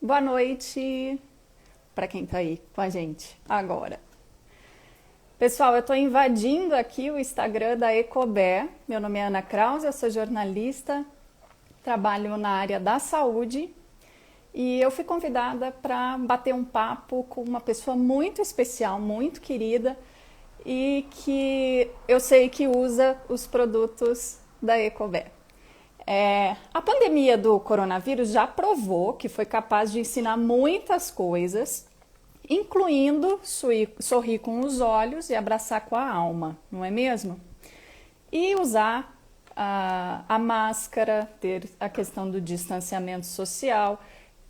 Boa noite para quem está aí com a gente agora. Pessoal, eu estou invadindo aqui o Instagram da Ecober. Meu nome é Ana Krause, eu sou jornalista, trabalho na área da saúde e eu fui convidada para bater um papo com uma pessoa muito especial, muito querida e que eu sei que usa os produtos da Ecober. A pandemia do coronavírus já provou que foi capaz de ensinar muitas coisas, incluindo sorrir com os olhos e abraçar com a alma, não é mesmo? E usar a máscara, ter a questão do distanciamento social,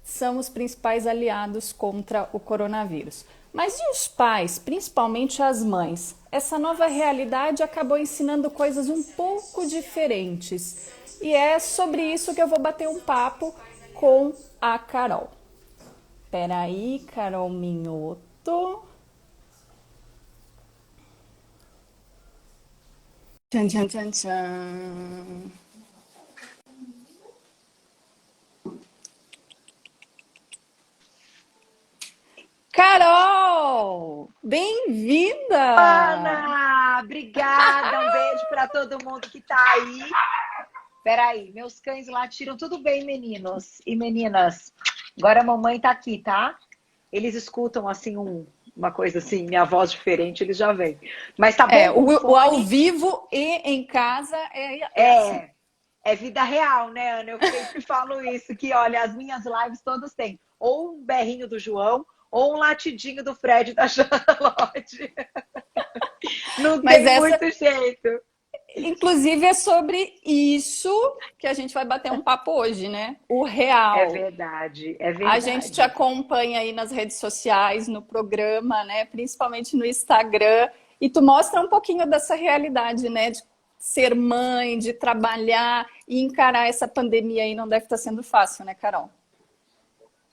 são os principais aliados contra o coronavírus. Mas e os pais, principalmente as mães? Essa nova realidade acabou ensinando coisas um pouco diferentes. E é sobre isso que eu vou bater um papo com a Carol. Peraí, Carol Minhoto. Tchan, tchan, tchan, tchan. Carol, bem-vinda! Ana, obrigada, um beijo para todo mundo que tá aí. Peraí, meus cães latiram, tudo bem, meninos e meninas? Agora a mamãe tá aqui, tá? Eles escutam assim uma coisa assim, minha voz diferente, eles já vêm. Mas tá bom com O ao fone? vivo e em casa é assim. É vida real, né, Ana? Eu sempre falo isso, que olha, as minhas lives todas têm ou um berrinho do João ou um latidinho do Fred e da Charlotte. Não Mas tem essa, muito jeito. inclusive, é sobre isso que a gente vai bater um papo hoje, né? O É real. verdade, é A gente te verdade. acompanha aí nas redes sociais, no programa, né? Principalmente no Instagram, e tu mostra um pouquinho dessa realidade, né? De ser mãe, de trabalhar e encarar essa pandemia aí não deve estar sendo fácil, né, Carol?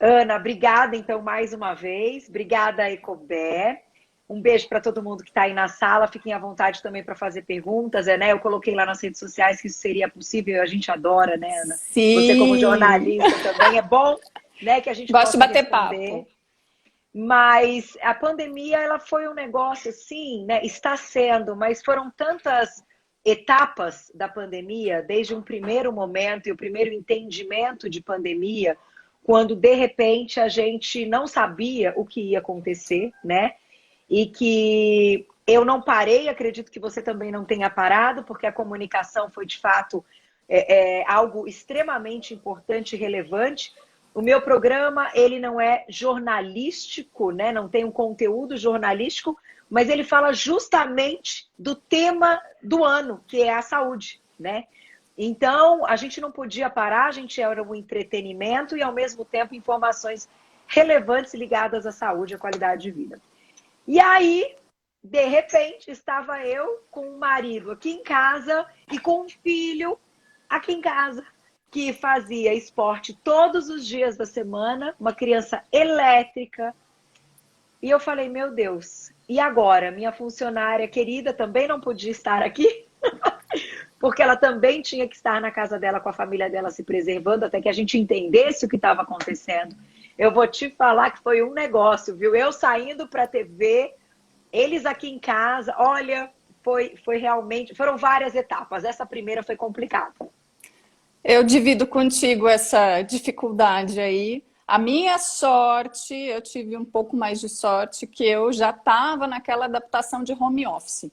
Ana, obrigada então mais uma vez. Obrigada, Ecobé. Um beijo para todo mundo que está aí na sala. Fiquem à vontade também para fazer perguntas, né? Eu coloquei lá nas redes sociais que isso seria possível. A gente adora, né, Ana? Você como Sim, jornalista também é bom, né, que a gente gosto de possa bater papo. responder. Mas a pandemia, ela foi um negócio assim, né? Está sendo, mas foram tantas etapas da pandemia, desde um primeiro momento e o primeiro entendimento de pandemia, quando de repente a gente não sabia o que ia acontecer, né? E que eu não parei, acredito que você também não tenha parado, porque a comunicação foi de fato algo extremamente importante e relevante. O meu programa, ele não é jornalístico, né? Não tem um conteúdo jornalístico, mas ele fala justamente do tema do ano, que é a saúde, né? Então, a gente não podia parar, a gente era um entretenimento e, ao mesmo tempo, informações relevantes ligadas à saúde e à qualidade de vida. E aí, de repente, estava eu com o marido aqui em casa e com um filho aqui em casa que fazia esporte todos os dias da semana, uma criança elétrica. E eu falei, meu Deus, e agora? Minha funcionária querida também não podia estar aqui, porque ela também tinha que estar na casa dela com a família dela se preservando até que a gente entendesse o que estava acontecendo. Eu vou te falar que foi um negócio, viu? Eu saindo para a TV, eles aqui em casa, olha, foi realmente, foram várias etapas. Essa primeira foi complicada. Eu divido contigo essa dificuldade aí. A minha sorte, eu tive um pouco mais de sorte, que eu já estava naquela adaptação de home office,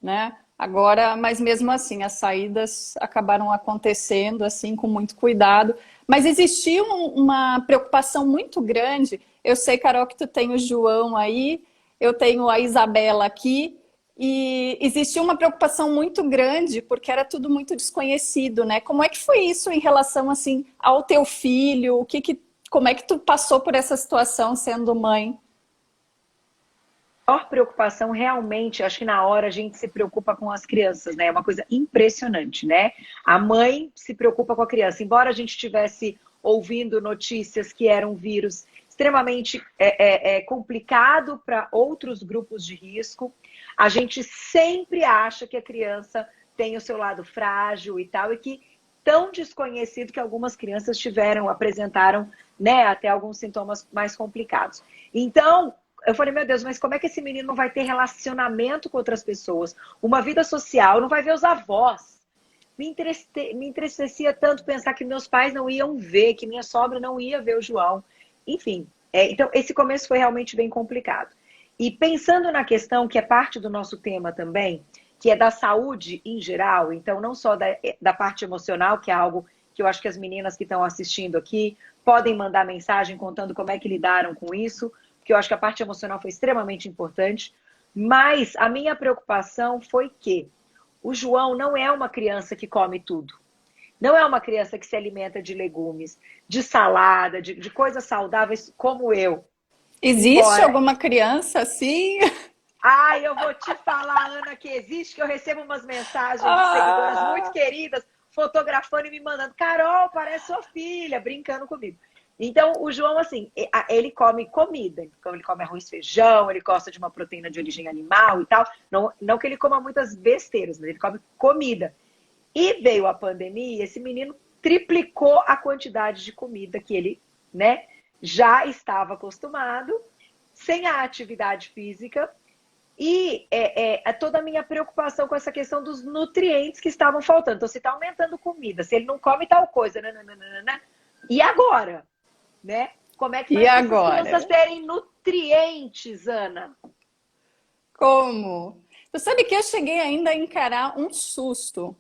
né? Agora, mas mesmo assim, as saídas acabaram acontecendo assim com muito cuidado. Mas existia uma preocupação muito grande. Eu sei, Carol, que tu tem o João aí, eu tenho a Isabela aqui, e existia uma preocupação muito grande porque era tudo muito desconhecido, né? Como é que foi isso em relação assim ao teu filho? Como é que tu passou por essa situação sendo mãe? A maior preocupação realmente, acho que na hora a gente se preocupa com as crianças, né? É uma coisa impressionante, né? A mãe se preocupa com a criança. Embora a gente estivesse ouvindo notícias que era um vírus extremamente complicado para outros grupos de risco, a gente sempre acha que a criança tem o seu lado frágil e tal, e que tão desconhecido que algumas crianças apresentaram, né, até alguns sintomas mais complicados. Então, eu falei, meu Deus, mas como é que esse menino não vai ter relacionamento com outras pessoas? Uma vida social, não vai ver os avós. Me entristecia tanto pensar que meus pais não iam ver, que minha sogra não ia ver o João. Enfim, então esse começo foi realmente bem complicado. E pensando na questão que é parte do nosso tema também, que é da saúde em geral, então não só da parte emocional, que é algo que eu acho que as meninas que estão assistindo aqui podem mandar mensagem contando como é que lidaram com isso, porque eu acho que a parte emocional foi extremamente importante, mas a minha preocupação foi que o João não é uma criança que come tudo. Não é uma criança que se alimenta de legumes, de salada, de coisas saudáveis como eu. Existe Embora... alguma criança assim? Ai, eu vou te falar, Ana, que existe, que eu recebo umas mensagens de seguidoras muito Ah, queridas, fotografando e me mandando, Carol, parece sua filha, brincando comigo. Então, o João, assim, ele come comida. Então, ele come arroz e feijão, ele gosta de uma proteína de origem animal e tal. Não que ele coma muitas besteiras, mas ele come comida. E veio a pandemia e esse menino triplicou a quantidade de comida que ele, né, já estava acostumado, sem a atividade física. E toda a minha preocupação com essa questão dos nutrientes que estavam faltando. Então, se está aumentando comida, se ele não come tal coisa, nananana, e agora? Né? Como é que e faz para essas crianças agora? terem nutrientes, Ana? Como? Você sabe que eu cheguei ainda a encarar um susto.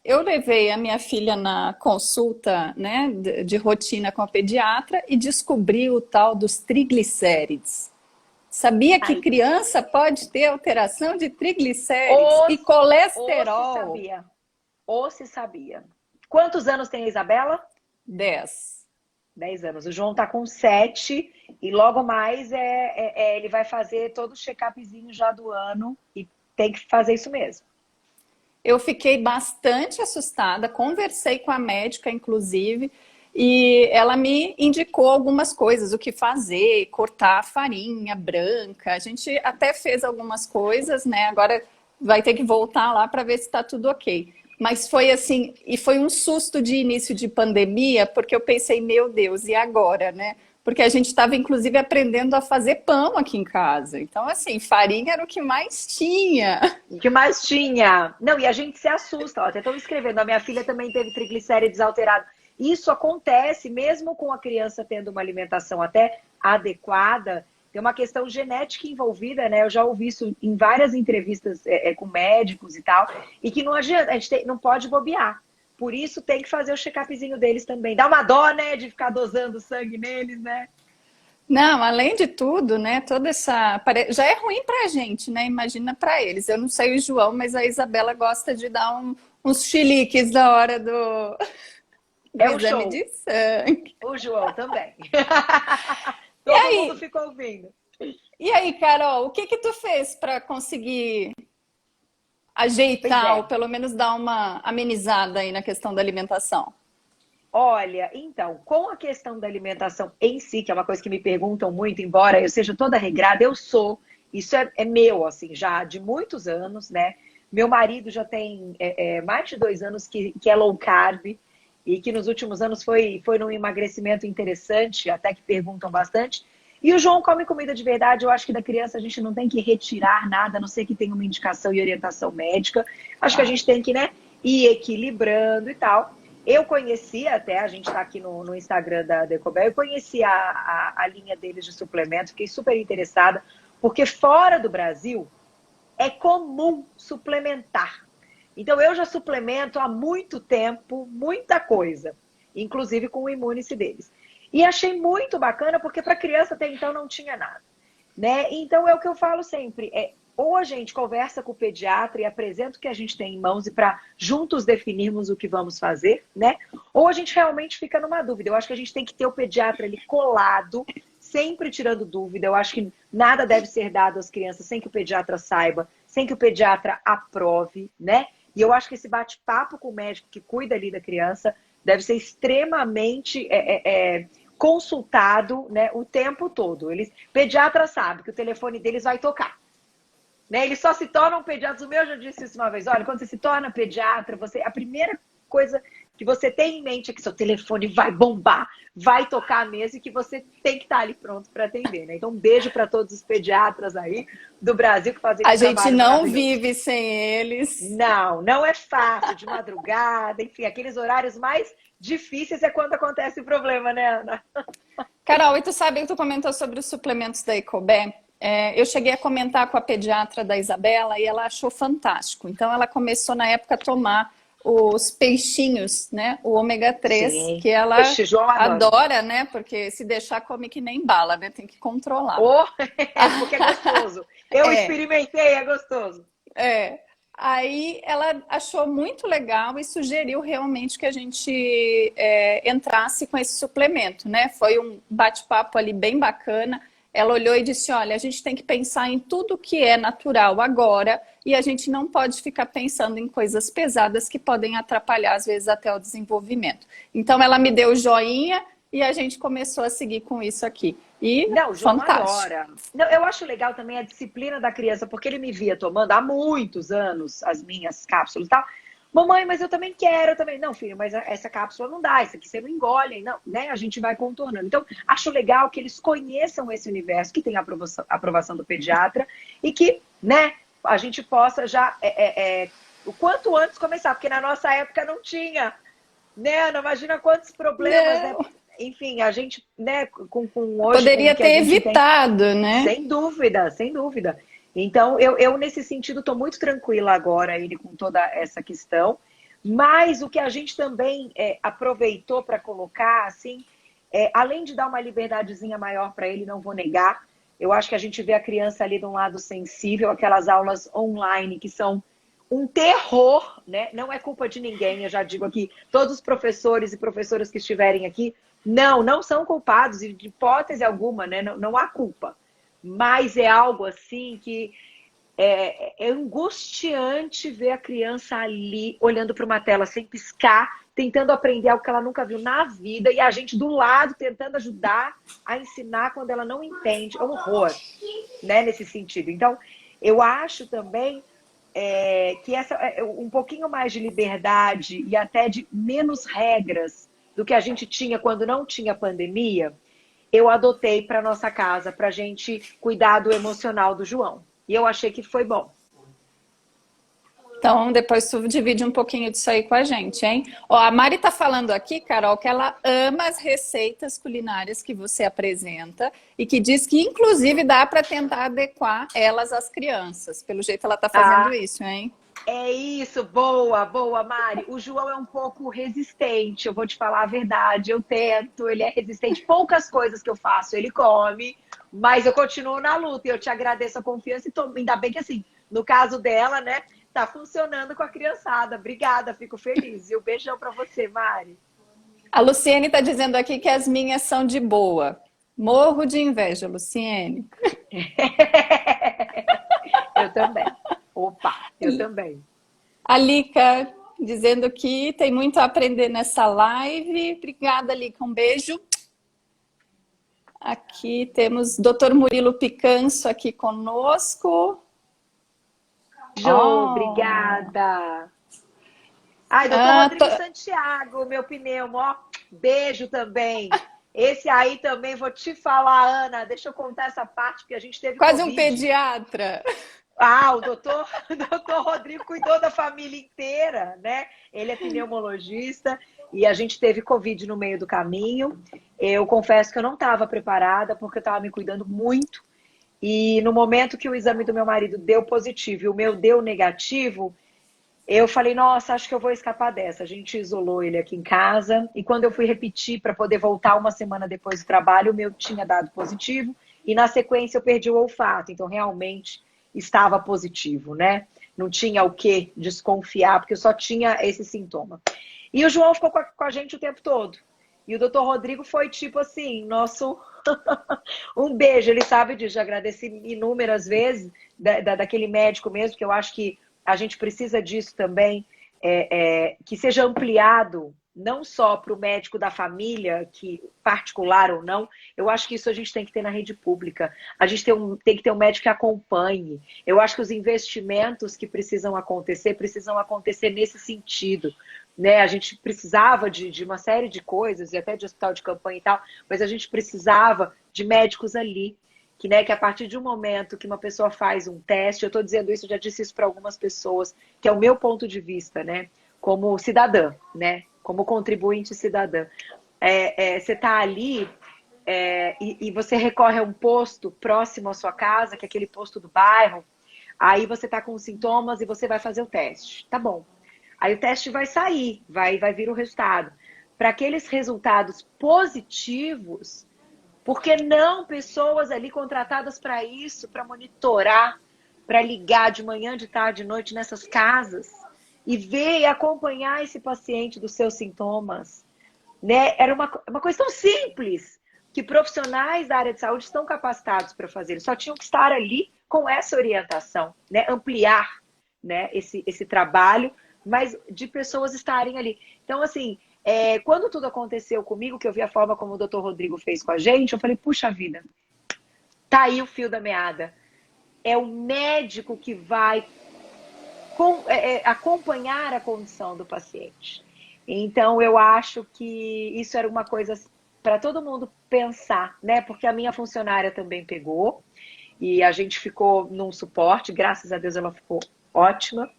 Eu levei a minha filha na consulta, né, de rotina com a pediatra e descobri o tal dos triglicérides. Sabia que Ai, criança pode ter alteração de triglicérides ou, e ou se colesterol? sabia. Ou se sabia. Quantos anos tem a Isabela? 10. 10 anos. O João tá com 7 e logo mais ele vai fazer todo o check-upzinho já do ano e tem que fazer isso mesmo. Eu fiquei bastante assustada, conversei com a médica, inclusive, e ela me indicou algumas coisas, o que fazer, cortar a farinha branca. A gente até fez algumas coisas, né? Agora vai ter que voltar lá para ver se está tudo ok. Mas foi assim, e foi um susto de início de pandemia, porque eu pensei, meu Deus, e agora, né? Porque a gente estava, inclusive, aprendendo a fazer pão aqui em casa. Então, assim, farinha era o que mais tinha. O que mais tinha? Não, e a gente se assusta. Ó, até estão escrevendo. A minha filha também teve triglicérides alterado. Isso acontece mesmo com a criança tendo uma alimentação até adequada. Tem uma questão genética envolvida, né? Eu já ouvi isso em várias entrevistas com médicos e tal. E que não adianta, a gente não pode bobear. Por isso tem que fazer o check-upzinho deles também. Dá uma dó, né? De ficar dosando sangue neles, né? Não, além de tudo, né, toda essa. Já é ruim pra gente, né? Imagina pra eles. Eu não sei o João, mas a Isabela gosta de dar uns chiliques na hora do É um exame show. de sangue. O João também. E Todo mundo aí, fica ouvindo. Carol, o que que tu fez para conseguir Pois ajeitar ou é. pelo menos dar uma amenizada aí na questão da alimentação? Olha, então, com a questão da alimentação em si, que é uma coisa que me perguntam muito, embora eu seja toda regrada, eu sou. Isso é meu, assim, já de muitos anos, né? Meu marido já tem mais de 2 anos que é low carb e que nos últimos anos foi num emagrecimento interessante, até que perguntam bastante. E o João come comida de verdade. Eu acho que da criança a gente não tem que retirar nada, a não ser que tenha uma indicação e orientação médica. Acho que a Claro. gente tem que, né, ir equilibrando e tal. Eu conheci até, a gente está aqui no Instagram da Decobel, eu conheci a linha deles de suplemento, fiquei super interessada, porque fora do Brasil é comum suplementar. Então eu já suplemento há muito tempo, muita coisa, inclusive com o Immunice deles. E achei muito bacana, porque para criança até então não tinha nada, né? Então é o que eu falo sempre, ou a gente conversa com o pediatra e apresenta o que a gente tem em mãos e para juntos definirmos o que vamos fazer, né? Ou a gente realmente fica numa dúvida. Eu acho que a gente tem que ter o pediatra ali colado, sempre tirando dúvida. Eu acho que nada deve ser dado às crianças sem que o pediatra saiba, sem que o pediatra aprove, né? E eu acho que esse bate-papo com o médico que cuida ali da criança deve ser extremamente consultado, né, o tempo todo. O pediatra sabe que o telefone deles vai tocar. Né? Eles só se tornam pediatras. O meu já disse isso uma vez. Olha, quando você se torna pediatra, a primeira coisa que você tem em mente é que seu telefone vai bombar, vai tocar mesmo e que você tem que estar ali pronto para atender, né? Então, um beijo para todos os pediatras aí do Brasil que fazem A esse gente trabalho não maravilhoso. vive sem eles. Não, não é fácil, de madrugada, enfim, aqueles horários mais difíceis é quando acontece o problema, né, Ana? Carol, e tu sabe que tu comentou sobre os suplementos da Ecobé? Eu cheguei a comentar com a pediatra da Isabela e ela achou fantástico. Então, ela começou na época a tomar os peixinhos, né? O ômega 3, Sim. que ela Oxe, João adora. adora, né? Porque se deixar, come que nem bala, né? Tem que controlar. Oh, porque é gostoso. Eu É, experimentei, é gostoso. é. Aí ela achou muito legal e sugeriu realmente que a gente entrasse com esse suplemento, né? Foi um bate-papo ali bem bacana. Ela olhou e disse: olha, a gente tem que pensar em tudo que é natural agora e a gente não pode ficar pensando em coisas pesadas que podem atrapalhar, às vezes, até o desenvolvimento. Então, ela me deu o joinha e a gente começou a seguir com isso aqui. E Não, o João fantástico. adora. Não, eu acho legal também a disciplina da criança, porque ele me via tomando há muitos anos as minhas cápsulas e tal. Mamãe, mas eu também quero, eu também. Não, filho, mas essa cápsula não dá, isso aqui você não engole, não, né? A gente vai contornando. Então, acho legal que eles conheçam esse universo, que tem a aprovação do pediatra e que, né, a gente possa já, o quanto antes começar, porque na nossa época não tinha, né, Ana? Imagina quantos problemas, né? Não, Enfim, a gente, né, hoje, com o poderia que a ter gente tem, evitado, né? sem dúvida, sem dúvida. Então, eu nesse sentido, estou muito tranquila agora, ele com toda essa questão. Mas o que a gente também aproveitou para colocar, assim, além de dar uma liberdadezinha maior para ele, não vou negar, eu acho que a gente vê a criança ali de um lado sensível, aquelas aulas online que são um terror, né? Não é culpa de ninguém, eu já digo aqui, todos os professores e professoras que estiverem aqui, não são culpados, e de hipótese alguma, né? Não há culpa. Mas é algo assim que é angustiante ver a criança ali olhando para uma tela sem piscar, tentando aprender algo que ela nunca viu na vida e a gente do lado tentando ajudar a ensinar quando ela não entende. É um horror, né, nesse sentido. Então, eu acho também que essa um pouquinho mais de liberdade e até de menos regras do que a gente tinha quando não tinha pandemia, eu adotei para nossa casa, para a gente cuidar do emocional do João. E eu achei que foi bom. Então, depois tu divide um pouquinho disso aí com a gente, hein? Ó, a Mari tá falando aqui, Carol, que ela ama as receitas culinárias que você apresenta e que diz que, inclusive, dá para tentar adequar elas às crianças. Pelo jeito, ela tá fazendo Ah, isso, hein? é isso, boa, Mari. O João é um pouco resistente, eu vou te falar a verdade. Eu tento, ele é resistente. Poucas coisas que eu faço, ele come, mas eu continuo na luta. E eu te agradeço a confiança e ainda bem que, assim, no caso dela, né, tá funcionando com a criançada. Obrigada, fico feliz. E um beijão pra você, Mari. A Luciene tá dizendo aqui que as minhas são de boa. Morro de inveja, Luciene. Eu também. Opa, eu também. A Lica dizendo que tem muito a aprender nessa live. Obrigada, Lica. Um beijo. Aqui temos Dr. Murilo Picanso aqui conosco. Jo, Oh. obrigada. Ai, doutor Rodrigo Santiago, meu pneumo, ó, beijo também. Esse aí também, vou te falar, Ana, deixa eu contar essa parte, porque a gente teve Quase um Covid. pediatra. Ah, o doutor, doutor Rodrigo cuidou da família inteira, né? Ele é pneumologista e a gente teve Covid no meio do caminho. Eu confesso que eu não estava preparada, porque eu estava me cuidando muito. E no momento que o exame do meu marido deu positivo e o meu deu negativo, eu falei, nossa, acho que eu vou escapar dessa. A gente isolou ele aqui em casa e quando eu fui repetir para poder voltar uma semana depois do trabalho, o meu tinha dado positivo e na sequência eu perdi o olfato. Então, realmente estava positivo, né? Não tinha o que desconfiar, porque eu só tinha esse sintoma. E o João ficou com a gente o tempo todo. E o doutor Rodrigo foi tipo assim, nosso um beijo, ele sabe disso, já agradeci inúmeras vezes daquele médico mesmo, que eu acho que a gente precisa disso também, que seja ampliado não só para o médico da família, que particular ou não, eu acho que isso a gente tem que ter na rede pública. A gente tem que ter um médico que acompanhe. Eu acho que os investimentos que precisam acontecer nesse sentido. Né? A gente precisava de uma série de coisas, e até de hospital de campanha e tal, mas a gente precisava de médicos ali. Que, né, que a partir de um momento que uma pessoa faz um teste, eu estou dizendo isso, eu já disse isso para algumas pessoas, que é o meu ponto de vista, né, como cidadã, né, como contribuinte cidadã. Você está ali e você recorre a um posto próximo à sua casa, que é aquele posto do bairro, aí você está com sintomas e você vai fazer o teste. Tá bom. Aí o teste vai sair, vai vir o resultado. Para aqueles resultados positivos, por que não pessoas ali contratadas para isso, para monitorar, para ligar de manhã, de tarde, de noite nessas casas e ver e acompanhar esse paciente dos seus sintomas? Né? Era uma questão simples, que profissionais da área de saúde estão capacitados para fazer. Eles só tinham que estar ali com essa orientação, né? Ampliar, né, esse trabalho, mas de pessoas estarem ali. Então, assim, quando tudo aconteceu comigo, que eu vi a forma como o Dr. Rodrigo fez com a gente, eu falei, puxa vida, tá aí o fio da meada. É o médico que vai acompanhar a condição do paciente. Então, eu acho que isso era uma coisa para todo mundo pensar, né? Porque a minha funcionária também pegou e a gente ficou num suporte, graças a Deus ela ficou ótima.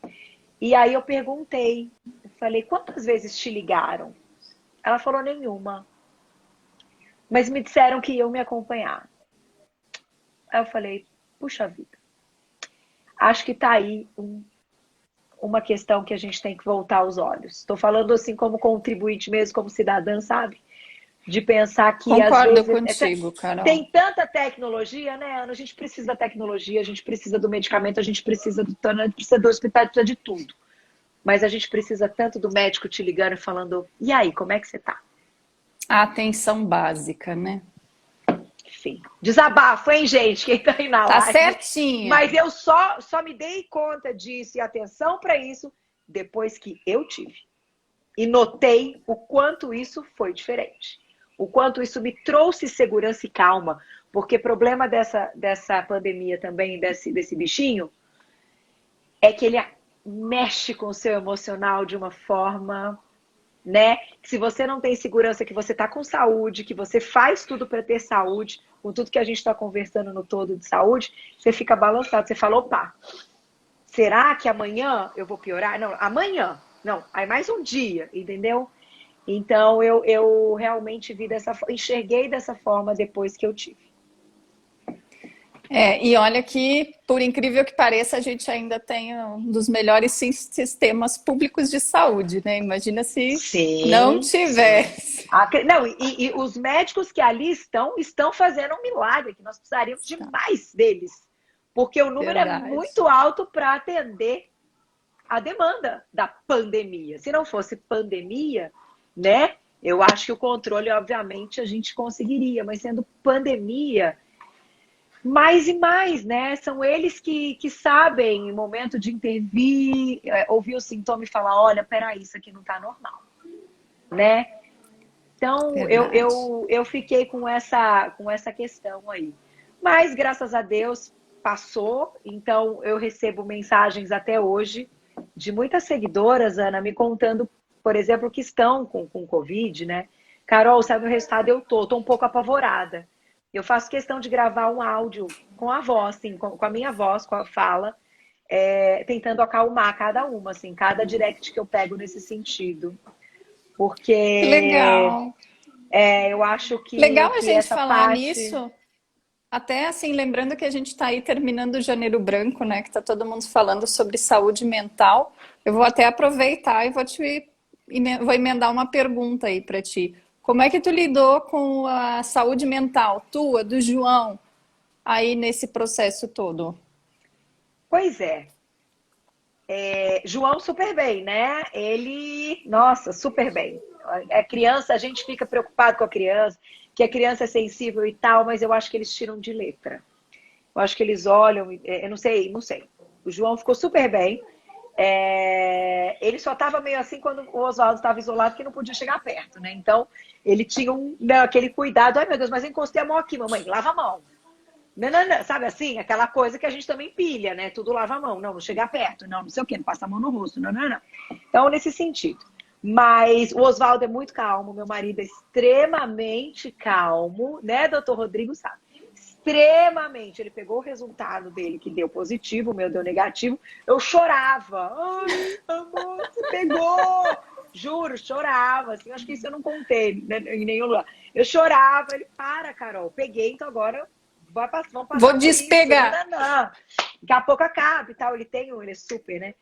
E aí eu perguntei, eu falei, quantas vezes te ligaram? Ela falou, nenhuma. Mas me disseram que iam me acompanhar. Aí eu falei, puxa vida, acho que tá aí uma questão que a gente tem que voltar os olhos. Estou falando assim como contribuinte mesmo, como cidadã, sabe? De pensar que às Concordo vezes contigo, Carol. tem tanta tecnologia, né, Ana? A gente precisa da tecnologia, a gente precisa do medicamento, a gente precisa do hospital, precisa de tudo. Mas a gente precisa tanto do médico te ligando e falando, e aí, como é que você tá? A atenção básica, né? Enfim, desabafo, hein, gente, quem tá aí na Tá live. certinha. Mas eu só me dei conta disso e atenção para isso depois que eu tive. E notei o quanto isso foi diferente. O quanto isso me trouxe segurança e calma. Porque problema dessa pandemia também, desse bichinho, é que ele mexe com o seu emocional de uma forma, né? Se você não tem segurança que você está com saúde, que você faz tudo para ter saúde, com tudo que a gente está conversando no todo de saúde, você fica balançado. Você fala, opa, será que amanhã eu vou piorar? Não, amanhã. Não, aí mais um dia, entendeu? Então eu realmente enxerguei dessa forma depois que eu tive. E olha que, por incrível que pareça, a gente ainda tem um dos melhores sistemas públicos de saúde, né? Imagina se não Sim, tivesse. sim. Não, e os médicos que ali estão fazendo um milagre, que nós precisaríamos de mais deles. Porque o número é Verdade. muito alto para atender a demanda da pandemia. Se não fosse pandemia, né? Eu acho que o controle, obviamente, a gente conseguiria, mas sendo pandemia, mais e mais, né? São eles que sabem, em momento de intervir, ouvir o sintoma e falar, olha, peraí, isso aqui não está normal, né? Então, Verdade. eu fiquei com essa questão aí. Mas, graças a Deus, passou. Então, eu recebo mensagens até hoje de muitas seguidoras, Ana, me contando, por exemplo, que estão com Covid, né? Carol, sabe o resultado? Eu tô um pouco apavorada. Eu faço questão de gravar um áudio com a voz, assim, com a minha voz, com a fala, tentando acalmar cada uma, assim, cada direct que eu pego nesse sentido. Que Porque legal. eu acho Legal a que gente essa falar parte. nisso. Até assim, lembrando que a gente está aí terminando o Janeiro Branco, né? Que está todo mundo falando sobre saúde mental. Eu vou até aproveitar e vou emendar uma pergunta aí para ti. Como é que tu lidou com a saúde mental tua, do João, aí nesse processo todo? Pois é. João super bem, né? Ele, nossa, super bem. É criança, a gente fica preocupado com a criança, que a criança é sensível e tal, mas eu acho que eles tiram de letra. Eu acho que eles olham, eu não sei. O João ficou super bem. Ele só estava meio assim quando o Oswaldo estava isolado, que não podia chegar perto, né? Então, ele tinha né, aquele cuidado. Ai, meu Deus, mas eu encostei a mão aqui, mamãe, lava a mão. Não, não, não. Sabe assim? Aquela coisa que a gente também pilha, né? Tudo lava a mão. Não, não chegar perto. Não, não sei o quê. Não passa a mão no rosto. Não, não, não. Então, nesse sentido. Mas o Oswaldo é muito calmo. Meu marido é extremamente calmo, né, doutor Rodrigo sabe? Extremamente. Ele pegou o resultado dele, que deu positivo, o meu deu negativo. Eu chorava. Ai, amor, você pegou! Juro, chorava. Assim, acho que isso eu não contei, né, em nenhum lugar. Eu chorava. Ele, para, Carol. Peguei, então agora vamos Vou passar por isso. Não, despegar. não, não. Daqui a pouco acaba e tal. Ele é super, né?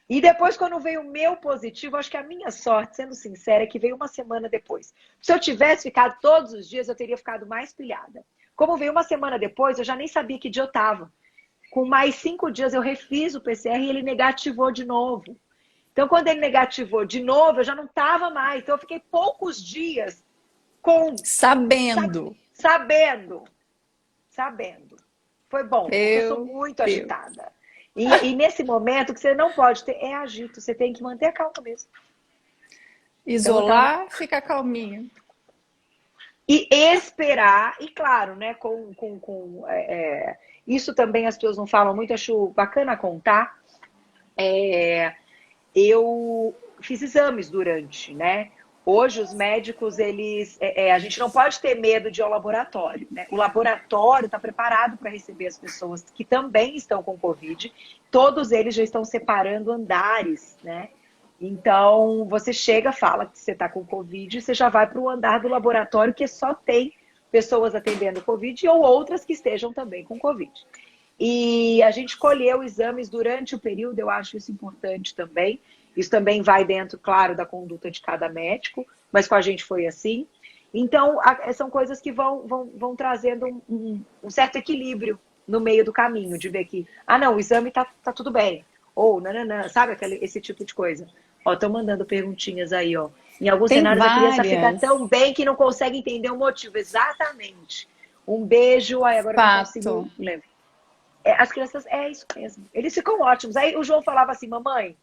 E depois, quando veio o meu positivo, acho que a minha sorte, sendo sincera, é que veio uma semana depois. Se eu tivesse ficado todos os dias, eu teria ficado mais pilhada. Como veio uma semana depois, eu já nem sabia que dia eu estava. Com mais 5 dias, eu refiz o PCR e ele negativou de novo. Então, quando ele negativou de novo, eu já não estava mais. Então, eu fiquei poucos dias com Sabendo. sabendo. Foi bom, porque eu sou Meu muito Deus. agitada. E nesse momento, o que você não pode ter é agito. Você tem que manter a calma mesmo. Então, eu tava... Isolar, ficar calminho. E esperar, e claro, né, isso também as pessoas não falam muito, acho bacana contar. Eu fiz exames durante, né? Hoje os médicos, a gente não pode ter medo de ir ao laboratório, né? O laboratório está preparado para receber as pessoas que também estão com Covid. Todos eles já estão separando andares, né? Então, você chega, fala que você está com Covid, e você já vai para o andar do laboratório que só tem pessoas atendendo Covid ou outras que estejam também com Covid. E a gente colheu exames durante o período, eu acho isso importante também. Isso também vai dentro, claro, da conduta de cada médico, mas com a gente foi assim. Então, são coisas que vão trazendo um certo equilíbrio no meio do caminho, de ver que, não, o exame tá tudo bem. Ou, não, sabe esse tipo de coisa. Ó, estão mandando perguntinhas aí, ó. Em alguns Tem cenários, a criança fica várias. tão bem que não consegue entender o motivo. Exatamente. Um beijo. Aí agora eu não consigo Fato. lembrar. As crianças, é isso mesmo. Eles ficam ótimos. Aí o João falava assim, mamãe,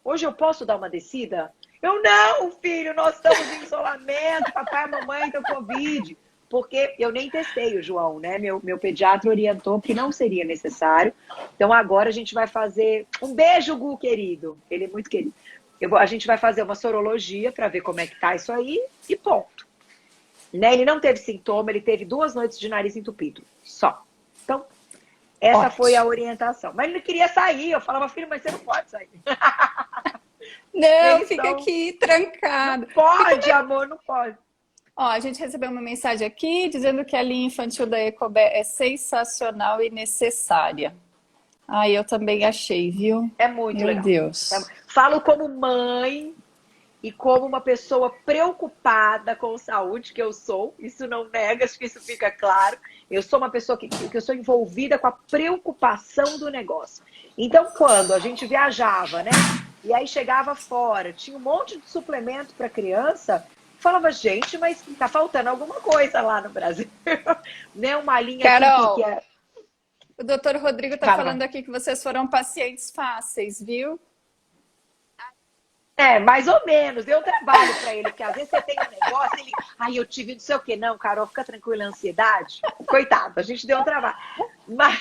hoje eu posso dar uma descida? Eu, não, filho, nós estamos em isolamento, papai e mamãe estão com Covid. Porque eu nem testei o João, né? Meu pediatra orientou que não seria necessário. Então agora a gente vai fazer... Um beijo, Gu, querido. Ele é muito querido. A gente vai fazer uma sorologia para ver como é que tá isso aí e ponto. Né? Ele não teve sintoma, ele teve 2 noites de nariz entupido. Só. Então, essa foi a Ótimo. orientação. Mas ele não queria sair. Eu falava, filho, mas você não pode sair. Não, Eles fica são... aqui Não trancado. E como pode, é... amor, não pode. Ó, a gente recebeu uma mensagem aqui dizendo que a linha infantil da Ecobé é sensacional e necessária. Ah, eu também achei, viu? É muito Meu legal. Deus. Falo como mãe e como uma pessoa preocupada com saúde, que eu sou. Isso não nega, acho que isso fica claro. Eu sou uma pessoa que eu sou envolvida com a preocupação do negócio. Então, quando a gente viajava, né? E aí chegava fora, tinha um monte de suplemento para criança. Falava, gente, mas tá faltando alguma coisa lá no Brasil. Né? Uma linha aqui que Carol, é... o doutor Rodrigo está Fala, vai. falando aqui que vocês foram pacientes fáceis, viu? Mais ou menos. Deu trabalho para ele, porque às vezes você tem um negócio, ele, eu tive não sei o quê. Não, Carol, fica tranquila, ansiedade. Coitado, a gente deu um trabalho. Mas,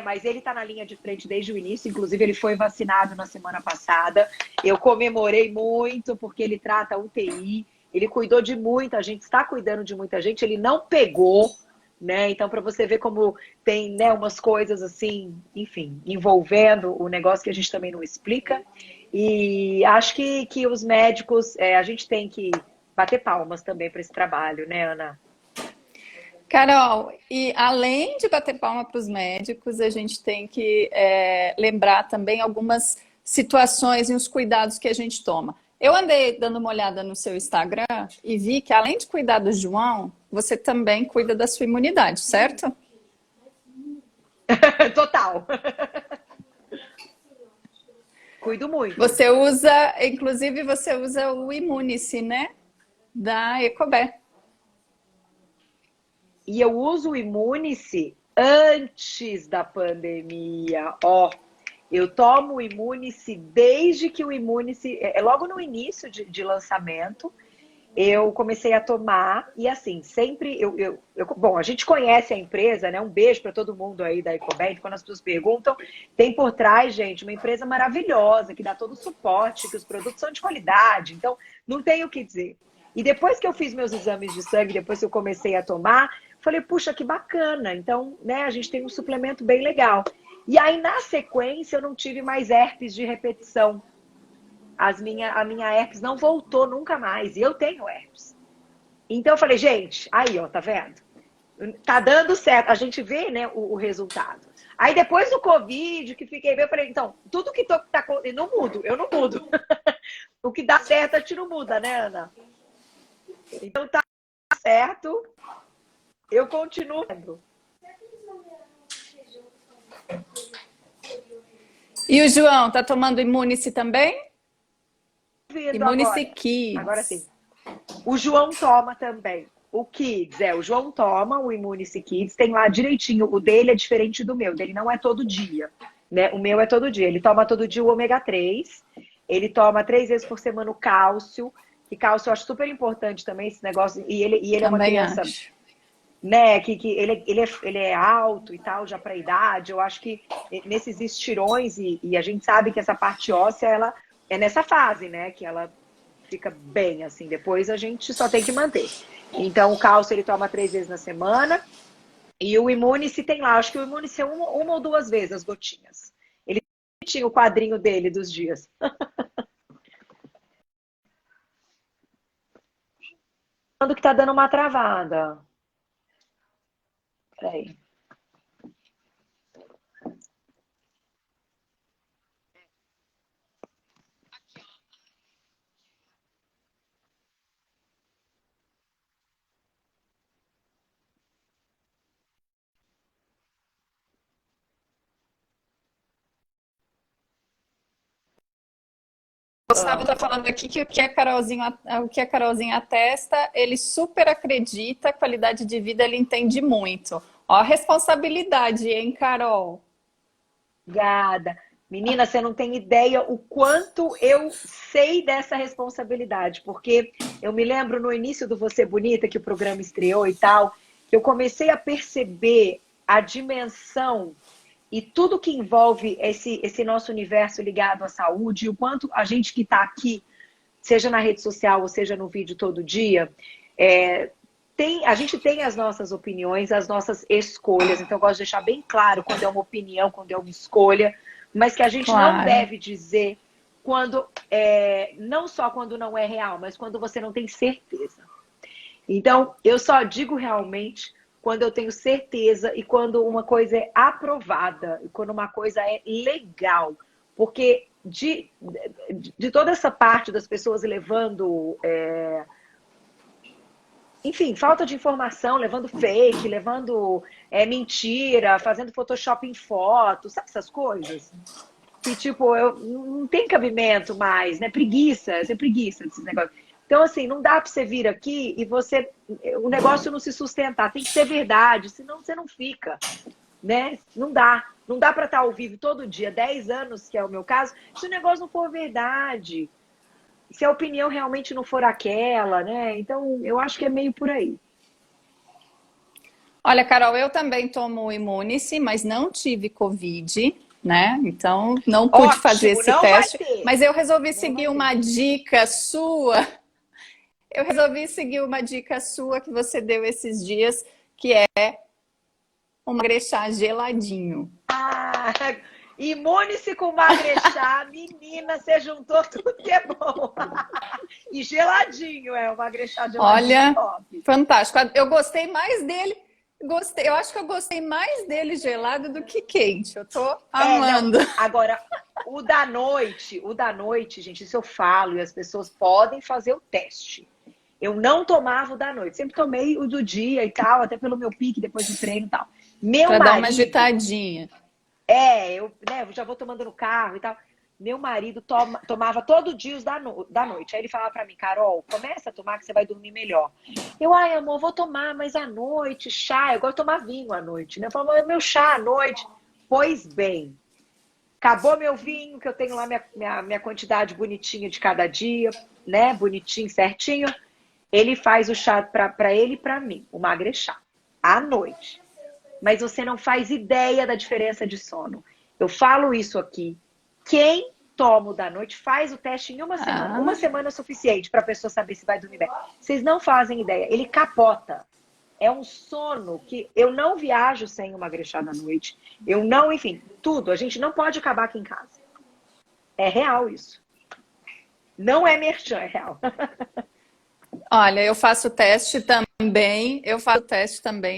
mas ele tá na linha de frente desde o início, inclusive ele foi vacinado na semana passada. Eu comemorei muito, porque ele trata UTI, ele cuidou de muita gente, está cuidando de muita gente, ele não pegou, né? Então, para você ver como tem, né, umas coisas assim, enfim, envolvendo o negócio que a gente também não explica. E acho que os médicos, a gente tem que bater palmas também para esse trabalho, né, Ana? Carol, e além de bater palma para os médicos, a gente tem que lembrar também algumas situações e os cuidados que a gente toma. Eu andei dando uma olhada no seu Instagram e vi que, além de cuidar do João, você também cuida da sua imunidade, certo? Total. Cuido muito. Você usa, inclusive, você usa o Imunice, né? Da Ecobé. E eu uso o Imunice antes da pandemia. Ó, Eu tomo o Imunice desde que o Imunice, logo no início de lançamento, eu comecei a tomar e assim, sempre bom, a gente conhece a empresa, né? Um beijo para todo mundo aí da Ecobet, quando as pessoas perguntam, tem por trás, gente, uma empresa maravilhosa que dá todo o suporte, que os produtos são de qualidade, então não tem o que dizer. E depois que eu fiz meus exames de sangue, depois que eu comecei a tomar, falei, puxa, que bacana. Então, né, a gente tem um suplemento bem legal. E aí, na sequência, eu não tive mais herpes de repetição. A minha herpes não voltou nunca mais. E eu tenho herpes. Então eu falei, gente, aí, ó, tá vendo? Tá dando certo. A gente vê, né, o resultado. Aí depois do Covid, que fiquei bem, eu falei, então, tudo que tá. Eu não mudo, eu não mudo. O que dá certo, a gente não muda, né, Ana? Então tá certo, eu continuo. E o João, tá tomando Imunice também? Vindo Imunice agora. Kids. Agora sim. O João toma também. O Kids, o João toma o Imunice Kids, tem lá direitinho. O dele é diferente do meu, dele não é todo dia, né? O meu é todo dia. Ele toma todo dia o ômega 3, ele toma 3 vezes por semana o cálcio, que cálcio eu acho super importante também, esse negócio. E ele é uma Também criança, acho. né, que ele é alto e tal, já para a idade. Eu acho que nesses estirões, e a gente sabe que essa parte óssea, ela é nessa fase, né, que ela fica bem, assim, depois a gente só tem que manter. Então, o cálcio ele toma 3 vezes na semana, e o Imunice tem lá, acho que o Imunice é uma ou duas vezes as gotinhas. Ele tinha o quadrinho dele dos dias. Quando que tá dando uma travada? Peraí. Gustavo tá falando aqui que o que a Carolzinha atesta, ele super acredita, a qualidade de vida ele entende muito. Ó, a responsabilidade, hein, Carol? Obrigada. Menina, você não tem ideia o quanto eu sei dessa responsabilidade, porque eu me lembro no início do Você Bonita, que o programa estreou e tal, que eu comecei a perceber a dimensão e tudo que envolve esse nosso universo ligado à saúde, e o quanto a gente que está aqui, seja na rede social ou seja no vídeo todo dia, a gente tem as nossas opiniões, as nossas escolhas. Então, eu gosto de deixar bem claro quando é uma opinião, quando é uma escolha, mas que a gente não Claro. deve dizer quando, não só quando não é real, mas quando você não tem certeza. Então, eu só digo realmente quando eu tenho certeza e quando uma coisa é aprovada, e quando uma coisa é legal. Porque de toda essa parte das pessoas levando. Enfim, falta de informação, levando fake, levando mentira, fazendo Photoshop em foto, sabe essas coisas? Que, tipo, não tem cabimento mais, né? Preguiça, essa é preguiça desses negócios. Então, assim, não dá para você vir aqui e o negócio não se sustentar. Tem que ser verdade, senão você não fica, né? Não dá. Não dá para estar ao vivo todo dia, 10 anos, que é o meu caso, se o negócio não for verdade. Se a opinião realmente não for aquela, né? Então, eu acho que é meio por aí. Olha, Carol, eu também tomo o Imunice, mas não tive Covid, né? Então não pude fazer Ótimo, esse não vai teste, ter. mas eu resolvi Não seguir vai ter. uma dica sua. Eu resolvi seguir uma dica sua que você deu esses dias, que é emagrecer geladinho. Ah, imune-se com magrechá, menina, você juntou tudo que é bom. E geladinho, o magrechá geladinho é Olha, top. fantástico. Eu gostei mais dele. Eu acho que eu gostei mais dele gelado do que quente. Eu tô Não. amando. Agora, o da noite, gente, isso eu falo e as pessoas podem fazer o teste. Eu não tomava o da noite, sempre tomei o do dia e tal, até pelo meu pique depois do treino e tal. Meu Para dar uma marido, agitadinha. eu já vou tomando no carro e tal. Meu marido tomava todo dia os da noite. Aí ele falava pra mim, Carol, começa a tomar que você vai dormir melhor. Ai, amor, vou tomar, mas à noite, chá. Eu gosto de tomar vinho à noite, né? Eu falava, meu chá à noite. Pois bem, Acabou meu vinho, que eu tenho lá minha quantidade bonitinha de cada dia, né? Bonitinho, certinho. Ele faz o chá para ele e para mim, o magrechá, à noite. Mas você não faz ideia da diferença de sono. Eu falo isso aqui. Quem toma o da noite faz o teste em uma semana. Uma semana é suficiente para a pessoa saber se vai dormir bem. Vocês não fazem ideia. Ele capota. É um sono que eu não viajo sem o magrechá da noite. Eu não, enfim, tudo. A gente não pode acabar aqui em casa. É real isso. Não é merchan, é real. Olha, eu faço teste também,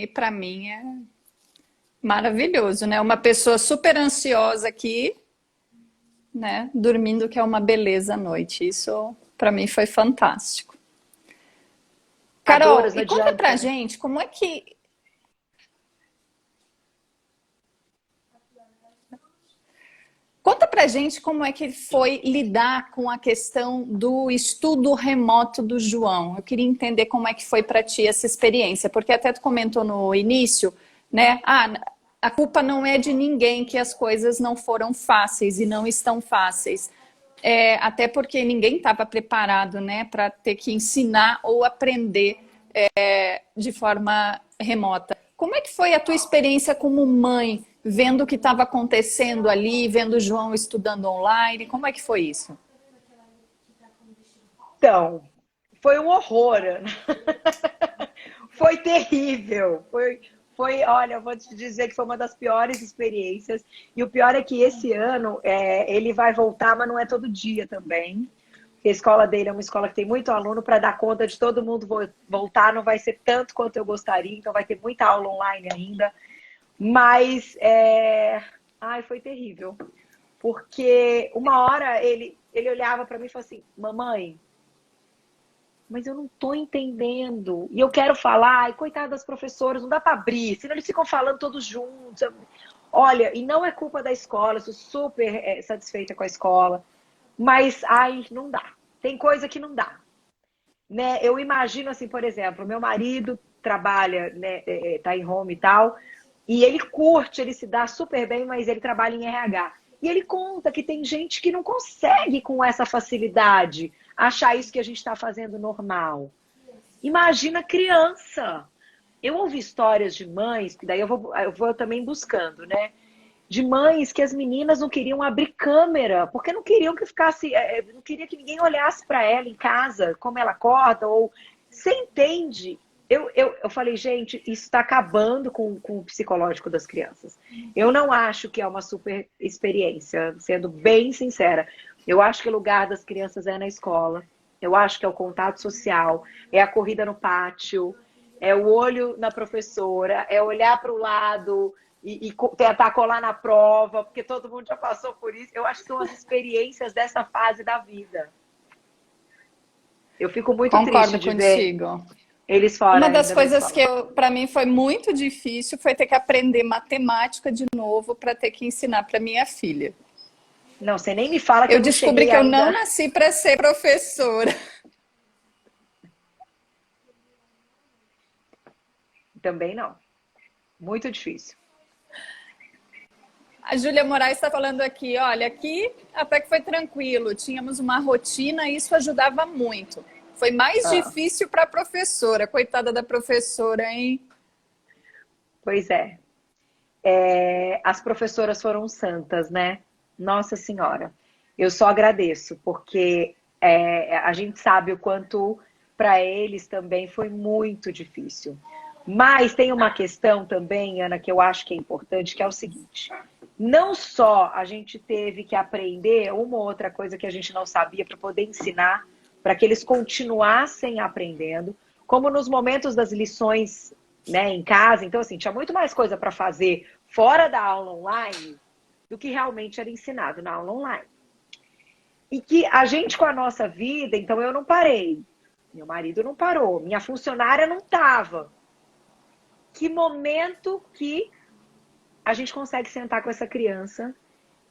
e para mim é maravilhoso, né? Uma pessoa super ansiosa aqui, né? Dormindo, que é uma beleza à noite. Isso para mim foi fantástico. Carol, Adoras, não e conta adianta, pra né? gente como é que. Conta pra gente como é que foi lidar com a questão do estudo remoto do João. Eu queria entender como é que foi para ti essa experiência, porque até tu comentou no início, né? A culpa não é de ninguém que as coisas não foram fáceis e não estão fáceis. Até porque ninguém estava preparado, né, para ter que ensinar ou aprender de forma remota. Como é que foi a tua experiência como mãe, vendo o que estava acontecendo ali, vendo o João estudando online? Como é que foi isso? Então, foi um horror, Ana. Foi terrível. Olha, eu vou te dizer que foi uma das piores experiências. E o pior é que esse ano ele vai voltar, mas não é todo dia também. A escola dele é uma escola que tem muito aluno, para dar conta de todo mundo voltar, não vai ser tanto quanto eu gostaria, então vai ter muita aula online ainda. Mas, ai, foi terrível. Porque uma hora ele olhava para mim e falou assim: mamãe, mas eu não tô entendendo. E eu quero falar, e coitado das professoras, não dá para abrir, senão eles ficam falando todos juntos. Olha, e não é culpa da escola, eu sou super satisfeita com a escola, mas, ai, não dá. Tem coisa que não dá. Né? Eu imagino assim, por exemplo, meu marido trabalha, né, tá em home e tal, e ele curte, ele se dá super bem, mas ele trabalha em RH. E ele conta que tem gente que não consegue com essa facilidade achar isso que a gente está fazendo normal. Imagina criança. Eu ouvi histórias de mães, que daí eu vou também buscando, né? De mães que as meninas não queriam abrir câmera, porque não queriam que ficasse, não queria que ninguém olhasse para ela em casa, como ela acorda, ou você entende? Eu falei, gente, isso está acabando com o psicológico das crianças. Eu não acho que é uma super experiência, sendo bem sincera. Eu acho que o lugar das crianças é na escola. Eu acho que é o contato social, é a corrida no pátio, é o olho na professora, é olhar para o lado e tentar colar na prova, porque todo mundo já passou por isso. Eu acho que são as experiências dessa fase da vida. Eu fico muito triste Concordo de ver contigo. eles fora Uma das ainda da coisas escola. que para mim foi muito difícil foi ter que aprender matemática de novo para ter que ensinar para minha filha. Não, você nem me fala que Eu eu não descobri cheguei que eu não ainda. nasci para ser professora. Também não. Muito difícil. A Júlia Moraes está falando aqui, olha, aqui até que foi tranquilo, tínhamos uma rotina e isso ajudava muito. Foi mais Ah, difícil para a professora, coitada da professora, hein? pois é. As professoras foram santas, né? Nossa Senhora. Eu só agradeço, porque a gente sabe o quanto para eles também foi muito difícil. Mas tem uma questão também, Ana, que eu acho que é importante, que é o seguinte: não só a gente teve que aprender uma ou outra coisa que a gente não sabia para poder ensinar, para que eles continuassem aprendendo, como nos momentos das lições, né, em casa. Então, assim, tinha muito mais coisa para fazer fora da aula online do que realmente era ensinado na aula online. E que a gente, com a nossa vida, então eu não parei, meu marido não parou, minha funcionária não estava. Que momento que a gente consegue sentar com essa criança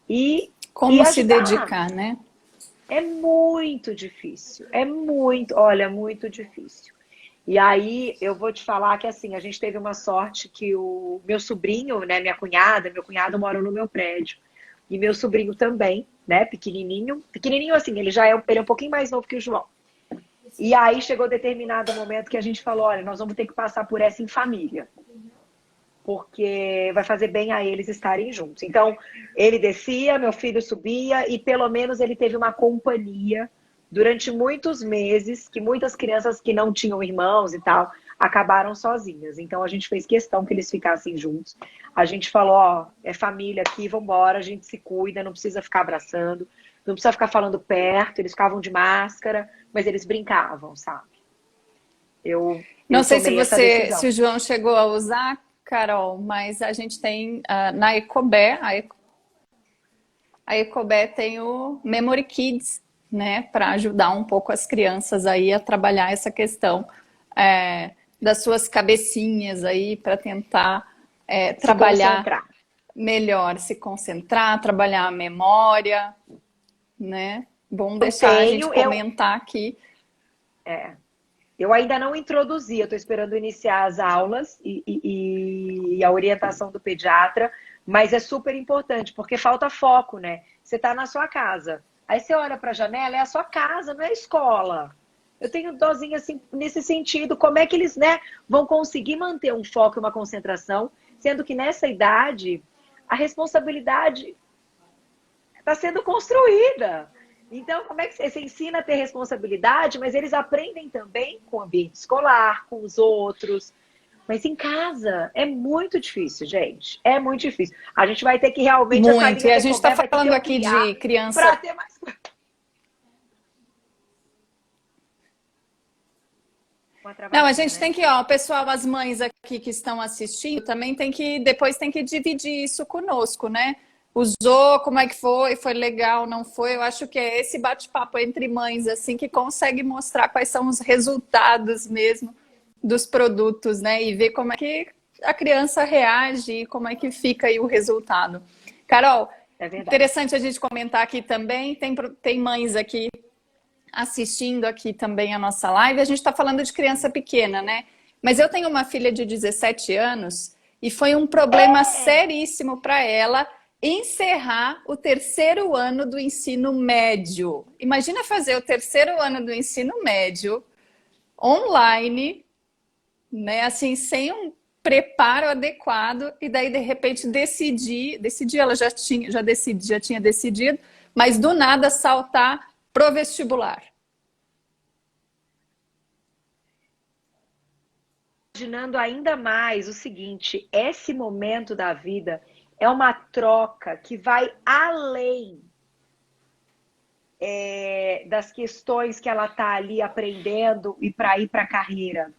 e Como se ajudar? dedicar, né? É muito difícil, olha, muito difícil. E aí eu vou te falar que assim, a gente teve uma sorte que o meu sobrinho, né, minha cunhada, meu cunhado moram no meu prédio. e meu sobrinho também, né, pequenininho. Pequenininho assim, ele é um pouquinho mais novo que o João. E aí chegou determinado momento que a gente falou, olha, nós vamos ter que passar por essa em família. Porque vai fazer bem a eles estarem juntos. Então, ele descia, meu filho subia, e pelo menos ele teve uma companhia durante muitos meses, que muitas crianças que não tinham irmãos e tal, acabaram sozinhas. Então, a gente fez questão que eles ficassem juntos. A gente falou, ó, é família aqui, vambora, a gente se cuida, não precisa ficar abraçando, não precisa ficar falando perto, eles ficavam de máscara, mas eles brincavam, sabe? Não Eu sei se tomei essa decisão. se o João chegou a usar, Carol, mas a gente tem na Ecobé, a Ecobé tem o Memory Kids, né, para ajudar um pouco as crianças aí a trabalhar essa questão das suas cabecinhas aí para tentar trabalhar concentrar. melhor, se concentrar, trabalhar a memória, né? Bom deixar a gente comentar aqui. Eu ainda não introduzi, eu estou esperando iniciar as aulas e a orientação do pediatra, mas é super importante, porque falta foco, né? Você está na sua casa, aí você olha para a janela, é a sua casa, não é a escola. Eu tenho dozinha assim, nesse sentido, como é que eles, né, vão conseguir manter um foco e uma concentração, sendo que nessa idade a responsabilidade está sendo construída. Então, como é que você ensina a ter responsabilidade, mas eles aprendem também com o ambiente escolar, com os outros. Mas em casa é muito difícil, gente. É muito difícil. A gente vai ter que realmente... Muito. E a gente está falando aqui de criança... Para ter mais... Não, a gente tem que, ó, pessoal, as mães aqui que estão assistindo, também depois tem que dividir isso conosco, né? Usou, como é que foi legal, não foi? Eu acho que é esse bate-papo entre mães, assim, que consegue mostrar quais são os resultados mesmo dos produtos, né? E ver como é que a criança reage e como é que fica aí o resultado. Carol, interessante a gente comentar aqui também, tem mães aqui assistindo aqui também a nossa live, a gente está falando de criança pequena, né? Mas eu tenho uma filha de 17 anos e foi um problema seríssimo para ela encerrar o 3º ano do ensino médio. Imagina fazer o 3º ano do ensino médio online, né? Assim, sem um preparo adequado, e daí de repente decidir, ela já tinha decidido, mas do nada saltar pro vestibular. Imaginando ainda mais o seguinte, esse momento da vida é uma troca que vai além das questões que ela está ali aprendendo e para ir para a carreira.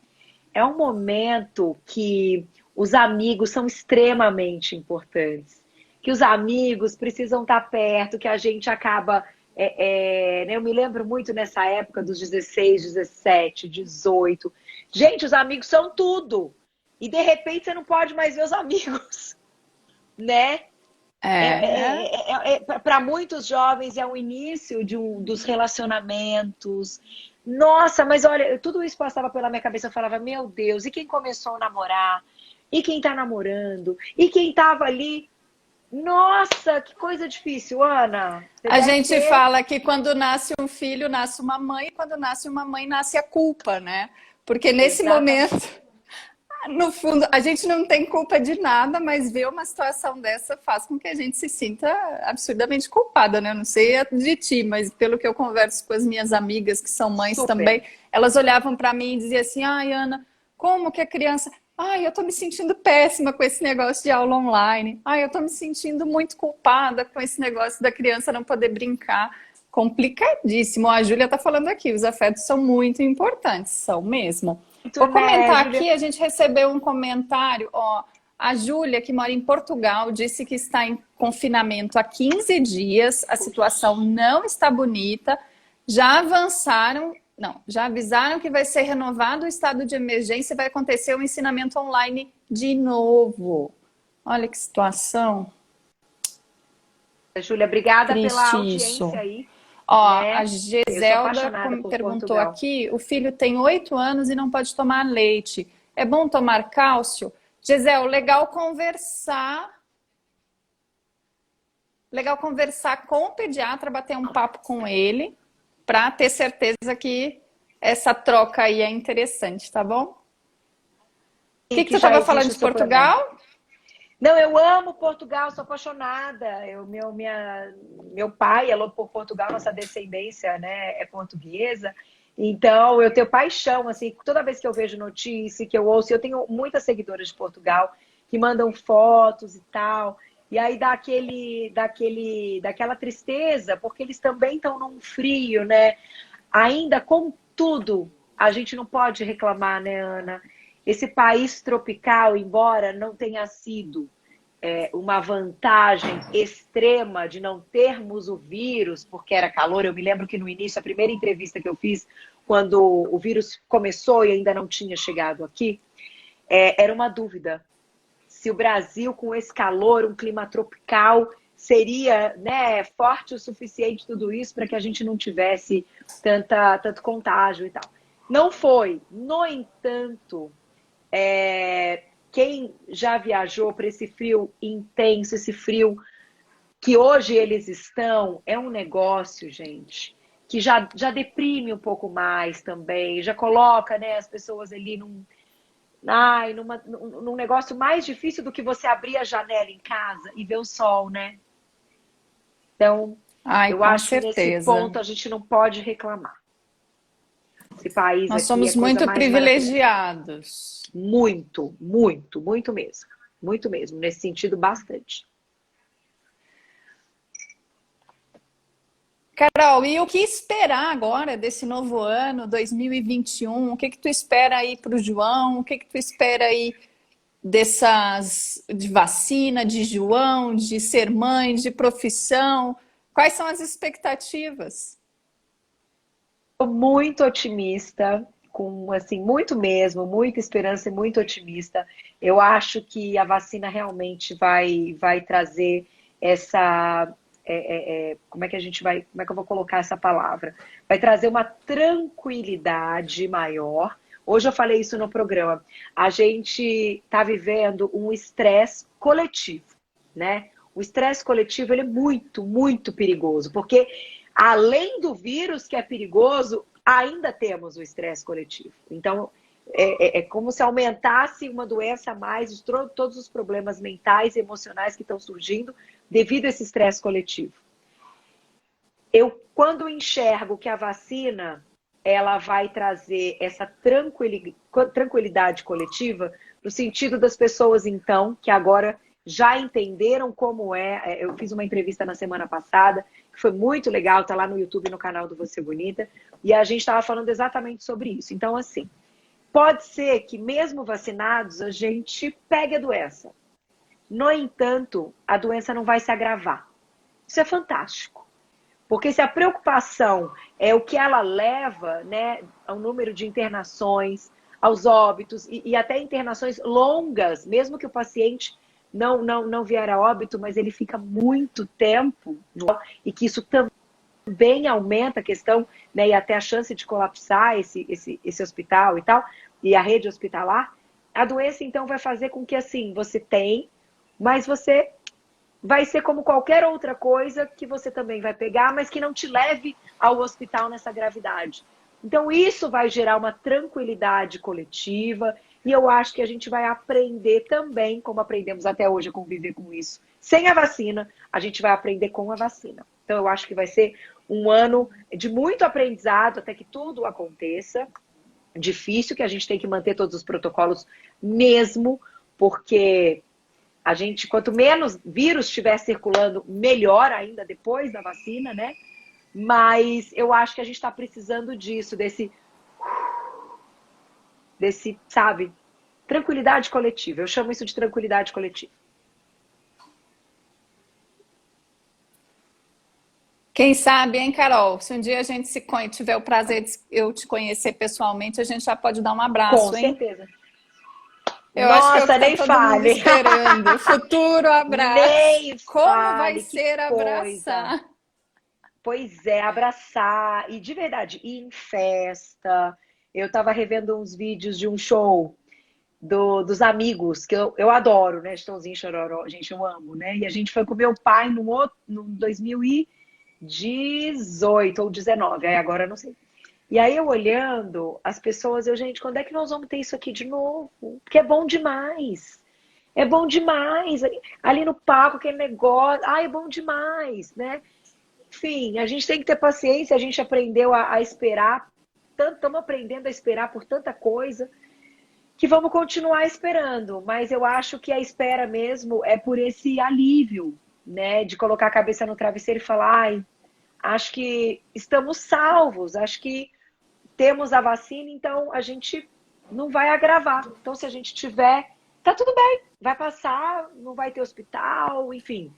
É um momento que os amigos são extremamente importantes, que os amigos precisam estar perto, que a gente acaba... eu me lembro muito nessa época dos 16, 17, 18. Gente, os amigos são tudo. E de repente você não pode mais ver os amigos. Né? Para muitos jovens é o início dos relacionamentos. Nossa, mas olha, tudo isso passava pela minha cabeça. Eu falava, meu Deus, e quem começou a namorar? E quem tá namorando? E quem tava ali? Nossa, que coisa difícil, Ana. A gente fala que quando nasce um filho, nasce uma mãe, e quando nasce uma mãe, nasce a culpa, né? Porque nesse momento... No fundo, a gente não tem culpa de nada, mas ver uma situação dessa faz com que a gente se sinta absurdamente culpada, né? Eu não sei de ti, mas pelo que eu converso com as minhas amigas que são mães também, elas olhavam para mim e diziam assim, ai, Ana, como que a criança... Ai, eu tô me sentindo péssima com esse negócio de aula online. Ai, eu tô me sentindo muito culpada com esse negócio da criança não poder brincar. Complicadíssimo. A Júlia tá falando aqui, os afetos são muito importantes, são mesmo. Vou comentar aqui, a gente recebeu um comentário, ó, a Júlia, que mora em Portugal, disse que está em confinamento há 15 dias, a situação não está bonita, já avisaram que vai ser renovado o estado de emergência e vai acontecer o ensinamento online de novo. Olha que situação. Júlia, obrigada pela audiência aí. Ó, né? A Giselda perguntou aqui, o filho tem 8 anos e não pode tomar leite. É bom tomar cálcio? Gisel, legal conversar legal conversar com o pediatra, bater um papo com ele, para ter certeza que essa troca aí é interessante, tá bom? O E que que tu já estava falando existe o de suplemento. Portugal? Não, eu amo Portugal, sou apaixonada. Meu pai é louco por Portugal, nossa descendência, né, é portuguesa. Então, eu tenho paixão, assim, toda vez que eu vejo notícia, que eu ouço, eu tenho muitas seguidoras de Portugal que mandam fotos e tal. E aí daquela tristeza, porque eles também estão num frio, né? Ainda com tudo, a gente não pode reclamar, né, Ana? Esse país tropical, embora não tenha sido uma vantagem extrema de não termos o vírus, porque era calor. Eu me lembro que no início, a primeira entrevista que eu fiz, quando o vírus começou e ainda não tinha chegado aqui, era uma dúvida. Se o Brasil, com esse calor, um clima tropical, seria, né, forte o suficiente tudo isso para que a gente não tivesse tanto contágio e tal. Não foi. No entanto, quem já viajou para esse frio intenso, esse frio que hoje eles estão, é um negócio, gente, que já deprime um pouco mais também, já coloca, né, as pessoas ali num negócio mais difícil do que você abrir a janela em casa e ver o sol, né? Então, Ai, eu com acho que nesse certeza. ponto a gente não pode reclamar. Esse país Nós aqui é somos a coisa muito mais maravilhosa. privilegiados. Muito, muito, muito mesmo. Muito mesmo. Nesse sentido, bastante. Carol, e o que esperar agora desse novo ano, 2021? O que que tu espera aí para o João? O que que tu espera aí de vacina, de João, de ser mãe, de profissão? Quais são as expectativas? Tô muito otimista, com assim, muito mesmo, muita esperança e muito otimista. Eu acho que a vacina realmente vai trazer essa. Como é que a gente vai. Como é que eu vou colocar essa palavra? Vai trazer uma tranquilidade maior. Hoje eu falei isso no programa. A gente está vivendo um estresse coletivo, né? O estresse coletivo ele é muito, muito perigoso, porque além do vírus que é perigoso, ainda temos o estresse coletivo. Então, é como se aumentasse uma doença a mais, todos os problemas mentais e emocionais que estão surgindo devido a esse estresse coletivo. Eu, quando enxergo que a vacina ela vai trazer essa tranquilidade coletiva, no sentido das pessoas, então, que agora já entenderam como é. Eu fiz uma entrevista na semana passada, que foi muito legal, tá lá no YouTube, no canal do Você Bonita, e a gente estava falando exatamente sobre isso. Então, assim, pode ser que mesmo vacinados, a gente pegue a doença. No entanto, a doença não vai se agravar. Isso é fantástico. Porque se a preocupação é o que ela leva, né, ao número de internações, aos óbitos e até internações longas, mesmo que o paciente não vier a óbito, mas ele fica muito tempo, e que isso também aumenta a questão, né, e até a chance de colapsar esse hospital e tal, e a rede hospitalar, a doença então vai fazer com que assim, você tem, mas você vai ser como qualquer outra coisa que você também vai pegar, mas que não te leve ao hospital nessa gravidade. Então, isso vai gerar uma tranquilidade coletiva e eu acho que a gente vai aprender também, como aprendemos até hoje a conviver com isso. Sem a vacina, a gente vai aprender com a vacina. Então, eu acho que vai ser um ano de muito aprendizado até que tudo aconteça. Difícil, que a gente tem que manter todos os protocolos mesmo, porque a gente, quanto menos vírus estiver circulando, melhor ainda depois da vacina, né? Mas eu acho que a gente está precisando disso, sabe, tranquilidade coletiva. Eu chamo isso de tranquilidade coletiva. Quem sabe, hein, Carol? Se um dia a gente tiver o prazer de eu te conhecer pessoalmente, a gente já pode dar um Com abraço, hein? certeza. Eu acho que é o que Nossa, está nem todo mundo fale. esperando. Futuro abraço. Nem Como vai fale, que ser coisa. abraçar? Pois é, abraçar. E de verdade, ir em festa. Eu estava revendo uns vídeos de um show dos amigos, que eu adoro, né? Chitãozinho, Chororó, gente, eu amo, né? E a gente foi com meu pai no 2018 ou 19, aí agora eu não sei. E aí eu olhando as pessoas, gente, quando é que nós vamos ter isso aqui de novo? Porque é bom demais. É bom demais. Ali no palco, aquele negócio. Ai, é bom demais, né? Enfim, a gente tem que ter paciência, a gente aprendeu a esperar. Estamos aprendendo a esperar por tanta coisa que vamos continuar esperando. Mas eu acho que a espera mesmo é por esse alívio, né? De colocar a cabeça no travesseiro e falar, ai, acho que estamos salvos, acho que temos a vacina, então a gente não vai agravar. Então, se a gente tiver, tá tudo bem, vai passar, não vai ter hospital, enfim.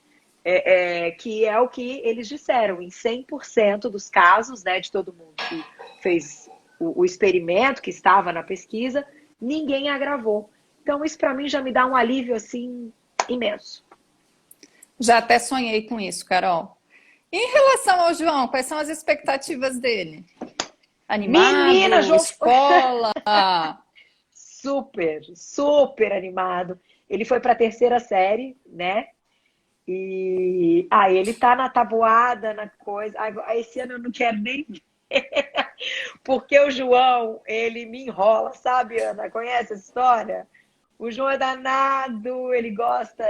Que é o que eles disseram, em 100% dos casos, né, de todo mundo que fez o experimento, que estava na pesquisa, ninguém agravou. Então, isso para mim já me dá um alívio, assim, imenso. Já até sonhei com isso, Carol. E em relação ao João, quais são as expectativas dele? Menina, Animado, João, escola? super, super animado. Ele foi para a terceira série, né? E ele tá na tabuada, na coisa. Esse ano eu não quero nem ver. Porque o João, ele me enrola, sabe, Ana? Conhece essa história? O João é danado, ele gosta,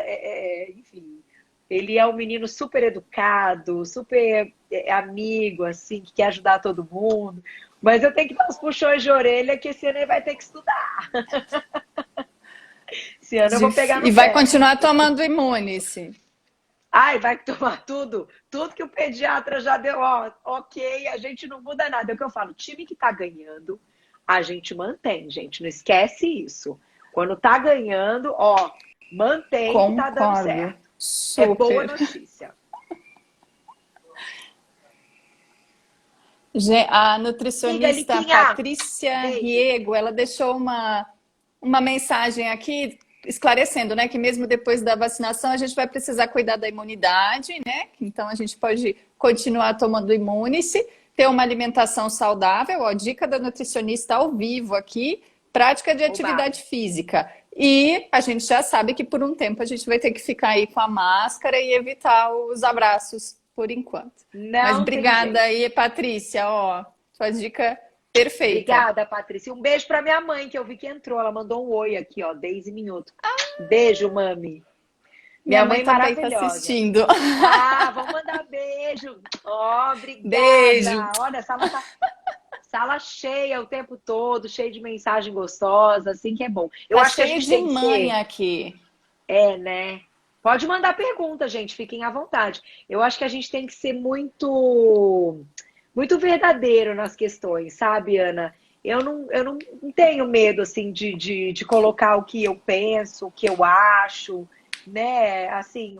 enfim. Ele é um menino super educado, super amigo, assim, que quer ajudar todo mundo. Mas eu tenho que dar uns puxões de orelha que esse ano ele vai ter que estudar. Esse ano eu vou pegar E no vai pé. continuar tomando Imunice. Ai, vai tomar tudo. Tudo que o pediatra já deu, ó, ok, a gente não muda nada. É o que eu falo, time que tá ganhando, a gente mantém, gente. Não esquece isso. Quando tá ganhando, ó, mantém que tá dando Concordo. certo. É boa Super. notícia. A Diga, nutricionista Liquinha. Patrícia Beijo. Riego, ela deixou uma mensagem aqui esclarecendo, né, que mesmo depois da vacinação a gente vai precisar cuidar da imunidade, né? Então a gente pode continuar tomando Imunice, ter uma alimentação saudável, ó, dica da nutricionista ao vivo aqui, prática de Oba. atividade física. E a gente já sabe que por um tempo a gente vai ter que ficar aí com a máscara e evitar os abraços por enquanto. Mas Não tem obrigada jeito. aí, Patrícia, ó, sua dica perfeita. Obrigada, Patrícia. Um beijo pra minha mãe, que eu vi que entrou. Ela mandou um oi aqui, ó, 10 minutos. Beijo, mami. Minha Minha mãe mãe também está maravilhosa. assistindo. Ah, vamos mandar beijo. Ó, Beijo. obrigada. Olha, a sala tá sala cheia o tempo todo, cheia de mensagem gostosa, assim que é bom. Eu Tá acho que a cheia gente de tem que ser, manha aqui. né? Pode mandar pergunta, gente, fiquem à vontade. Eu acho que a gente tem que ser muito verdadeiro nas questões, sabe, Ana? Eu não tenho medo, assim, de colocar o que eu penso, o que eu acho, né? Assim,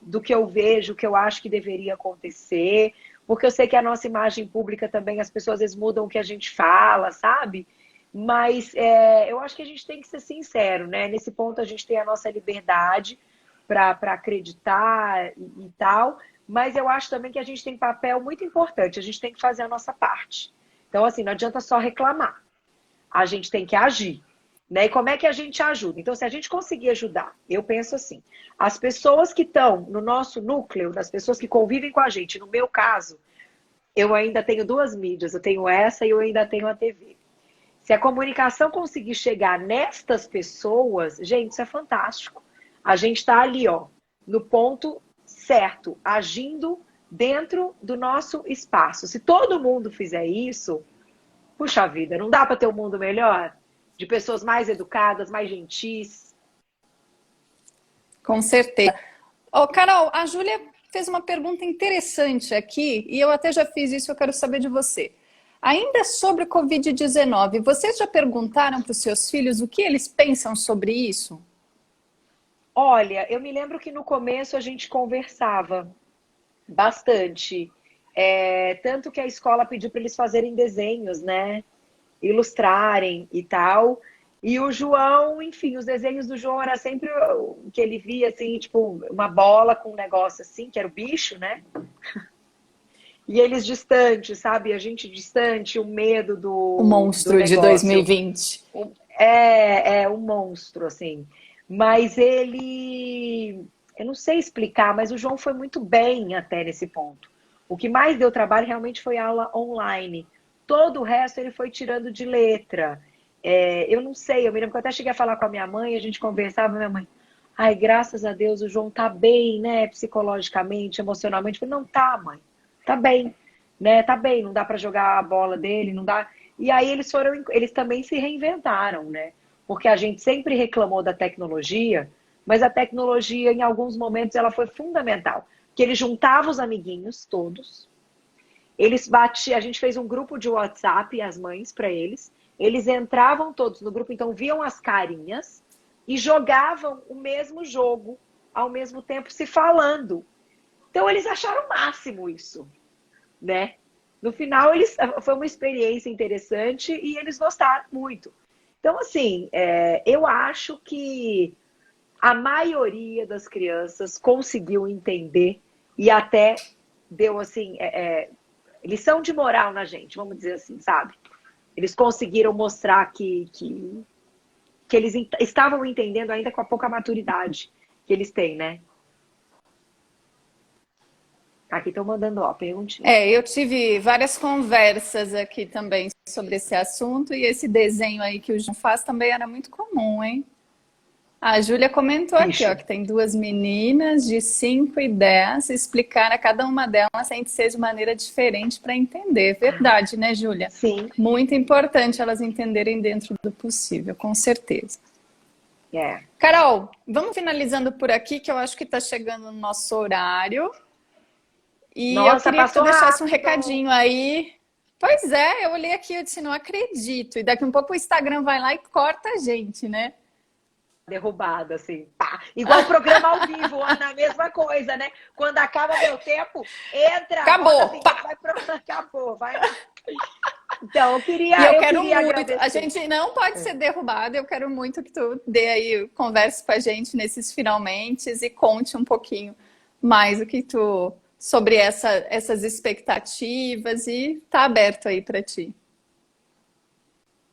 do que eu vejo, o que eu acho que deveria acontecer, porque eu sei que a nossa imagem pública também, as pessoas às vezes mudam o que a gente fala, sabe? Mas eu acho que a gente tem que ser sincero, né? Nesse ponto a gente tem a nossa liberdade para acreditar e tal, mas eu acho também que a gente tem papel muito importante, a gente tem que fazer a nossa parte. Então, assim, não adianta só reclamar, a gente tem que agir. Né? E como é que a gente ajuda? Então, se a gente conseguir ajudar, eu penso assim, as pessoas que estão no nosso núcleo, das pessoas que convivem com a gente, no meu caso, eu ainda tenho duas mídias, eu tenho essa e eu ainda tenho a TV. Se a comunicação conseguir chegar nestas pessoas, gente, isso é fantástico. A gente está ali, ó, no ponto certo, agindo dentro do nosso espaço. Se todo mundo fizer isso, puxa vida, não dá para ter um mundo melhor? De pessoas mais educadas, mais gentis. Com certeza. Ô, Carol, a Júlia fez uma pergunta interessante aqui, e eu até já fiz isso, eu quero saber de você. Ainda sobre o Covid-19, vocês já perguntaram para os seus filhos o que eles pensam sobre isso? Olha, eu me lembro que no começo a gente conversava bastante. Tanto que a escola pediu para eles fazerem desenhos, né? Ilustrarem e tal. E o João, enfim, os desenhos do João era sempre o que ele via, assim, tipo, uma bola com um negócio assim, que era o bicho, né? E eles distantes, sabe? A gente distante, o medo O do monstro de negócio. 2020. É um monstro, assim. Mas eu não sei explicar, mas o João foi muito bem até nesse ponto. O que mais deu trabalho realmente foi aula online. Todo o resto ele foi tirando de letra. Eu não sei, eu me lembro que eu até cheguei a falar com a minha mãe, a gente conversava, minha mãe, ai, graças a Deus o João tá bem, né, psicologicamente, emocionalmente. Eu falei, não tá, mãe, tá bem, né, tá bem, não dá para jogar a bola dele, não dá. E aí eles também se reinventaram, né? Porque a gente sempre reclamou da tecnologia, mas a tecnologia, em alguns momentos, ela foi fundamental. Que ele juntava os amiguinhos todos, eles batiam, a gente fez um grupo de WhatsApp, as mães, para eles entravam todos no grupo, então viam as carinhas e jogavam o mesmo jogo ao mesmo tempo se falando. Então eles acharam o máximo isso, né? No final, foi uma experiência interessante e eles gostaram muito. Então, assim, eu acho que a maioria das crianças conseguiu entender e até deu, assim, lição de moral na gente, vamos dizer assim, sabe? Eles conseguiram mostrar que eles estavam entendendo ainda com a pouca maturidade que eles têm, né? Aqui estão mandando, ó, perguntinha. Eu tive várias conversas aqui também sobre esse assunto e esse desenho aí que o João faz também era muito comum, hein? A Júlia comentou aqui, ó, Picha. que tem duas meninas de 5 e 10, explicar a cada uma delas tem que ser de maneira diferente para entender. Verdade, né, Júlia? Sim, Muito importante elas entenderem dentro do possível, com certeza. é. Carol, vamos finalizando por aqui, que eu acho que está chegando o nosso horário. E eu Nossa, queria que tu passou deixasse um rápido. recadinho aí. Pois é, eu olhei aqui e disse, não acredito. E daqui um pouco o Instagram vai lá e corta a gente, né? Derrubada, assim, pá. Igual o programa ao vivo, Ana, a mesma coisa, né? Quando acaba meu tempo, entra, bota a Acabou! vinheta, Pá! vai pro... Acabou, vai lá. Então, E eu eu quero queria muito, a agradecer. gente não pode ser derrubado, eu quero muito que tu dê aí, converse com a gente nesses finalmente e conte um pouquinho mais o que tu, sobre essas expectativas e tá aberto aí para ti.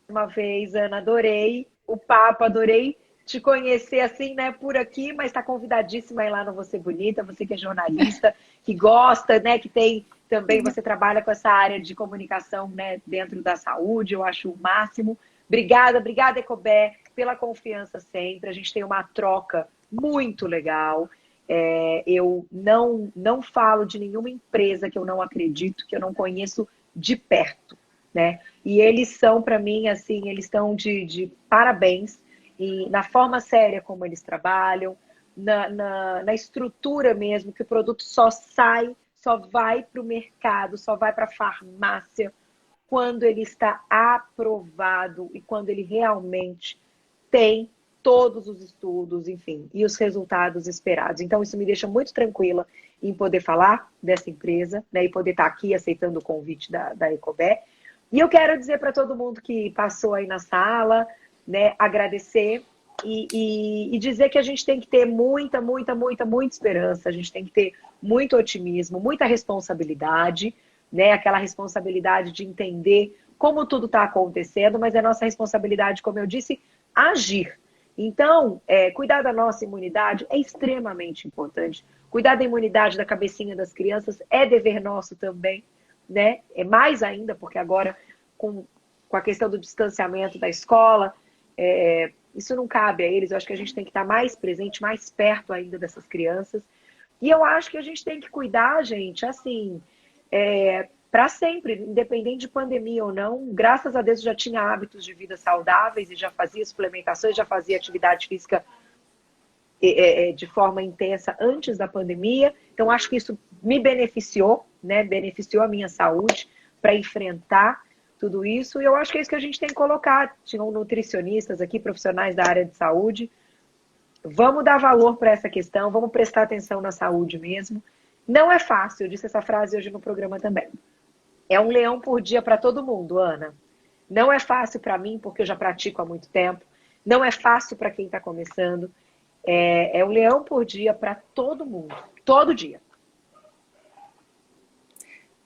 Uma vez, Ana, adorei o papo, adorei te conhecer assim, né, por aqui, mas está convidadíssima aí lá no Você Bonita, você que é jornalista, que gosta, né, que tem também, você trabalha com essa área de comunicação, né, dentro da saúde, eu acho o máximo. Obrigada, obrigada, Ecobé, pela confiança sempre. A gente tem uma troca muito legal. Eu não falo de nenhuma empresa que eu não acredito, que eu não conheço de perto, né? E eles são, para mim, assim, eles estão de parabéns e na forma séria como eles trabalham, na estrutura mesmo, que o produto só sai, só vai para o mercado, só vai para a farmácia quando ele está aprovado e quando ele realmente tem todos os estudos, enfim, e os resultados esperados. Então, isso me deixa muito tranquila em poder falar dessa empresa, né, e poder estar aqui aceitando o convite da Ecobé. E eu quero dizer para todo mundo que passou aí na sala, né, agradecer e dizer que a gente tem que ter muita, muita, muita, muita esperança, a gente tem que ter muito otimismo, muita responsabilidade, né, aquela responsabilidade de entender como tudo está acontecendo, mas é nossa responsabilidade, como eu disse, agir. Então, cuidar da nossa imunidade é extremamente importante. Cuidar da imunidade da cabecinha das crianças é dever nosso também, né? É mais ainda, porque agora, com a questão do distanciamento da escola, isso não cabe a eles. Eu acho que a gente tem que estar mais presente, mais perto ainda dessas crianças. E eu acho que a gente tem que cuidar, gente, assim, para sempre, independente de pandemia ou não. Graças a Deus eu já tinha hábitos de vida saudáveis e já fazia suplementações, já fazia atividade física de forma intensa antes da pandemia. Então, acho que isso me beneficiou, né? Beneficiou a minha saúde para enfrentar tudo isso. E eu acho que é isso que a gente tem que colocar. Tinham nutricionistas aqui, profissionais da área de saúde. Vamos dar valor para essa questão, vamos prestar atenção na saúde mesmo. Não é fácil, eu disse essa frase hoje no programa também. É um leão por dia para todo mundo, Ana. Não é fácil para mim, porque eu já pratico há muito tempo. Não é fácil para quem está começando. É um leão por dia para todo mundo, todo dia.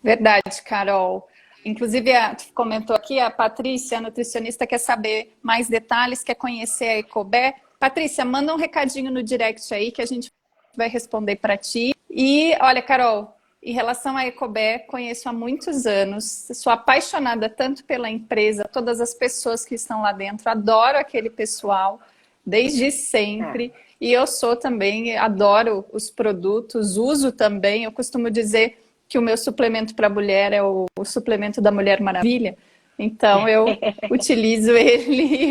Verdade, Carol. Inclusive, tu comentou aqui, a Patrícia, a nutricionista, quer saber mais detalhes, quer conhecer a Ecobé. Patrícia, manda um recadinho no direct aí que a gente vai responder para ti. E olha, Carol, em relação à Ecobé, conheço há muitos anos, sou apaixonada tanto pela empresa, todas as pessoas que estão lá dentro, adoro aquele pessoal desde sempre. E eu sou também, adoro os produtos, uso também, eu costumo dizer que o meu suplemento para mulher é o suplemento da Mulher Maravilha. Então, eu utilizo ele,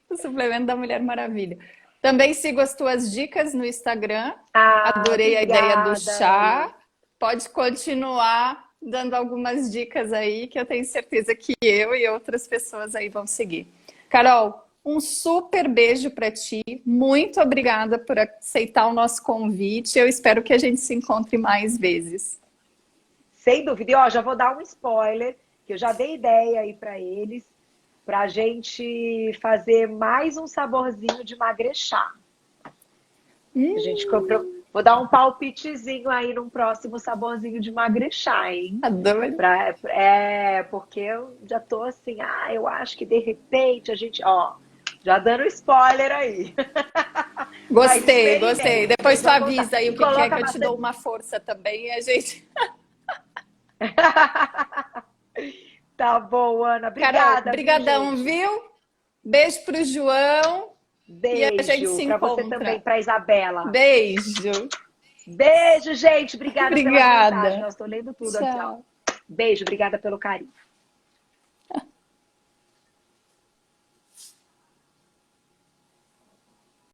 o suplemento da Mulher Maravilha. Também sigo as tuas dicas no Instagram. Adorei obrigada, a ideia do chá. Ana. Pode continuar dando algumas dicas aí, que eu tenho certeza que eu e outras pessoas aí vão seguir. Carol, um super beijo para ti. Muito obrigada por aceitar o nosso convite. Eu espero que a gente se encontre mais vezes. Sem dúvida. E ó, já vou dar um spoiler, que eu já dei ideia aí para eles, para a gente fazer mais um saborzinho de magrechá. A gente comprou. Vou dar um palpitezinho aí num próximo saborzinho de magrechá, hein? Adoro. Porque eu já tô assim, eu acho que de repente a gente, ó, já dando spoiler aí. Gostei, gostei. Depois tu avisa aí o que é que eu te dou uma força também e a gente... Tá bom, Ana. Obrigada. Obrigadão, viu? Beijo pro João. Beijo. E a gente se encontra. Pra você também, pra Isabela. Beijo. Beijo, gente. Obrigada pela mensagem. Eu estou lendo tudo Tchau. aqui, ó. Beijo, obrigada pelo carinho.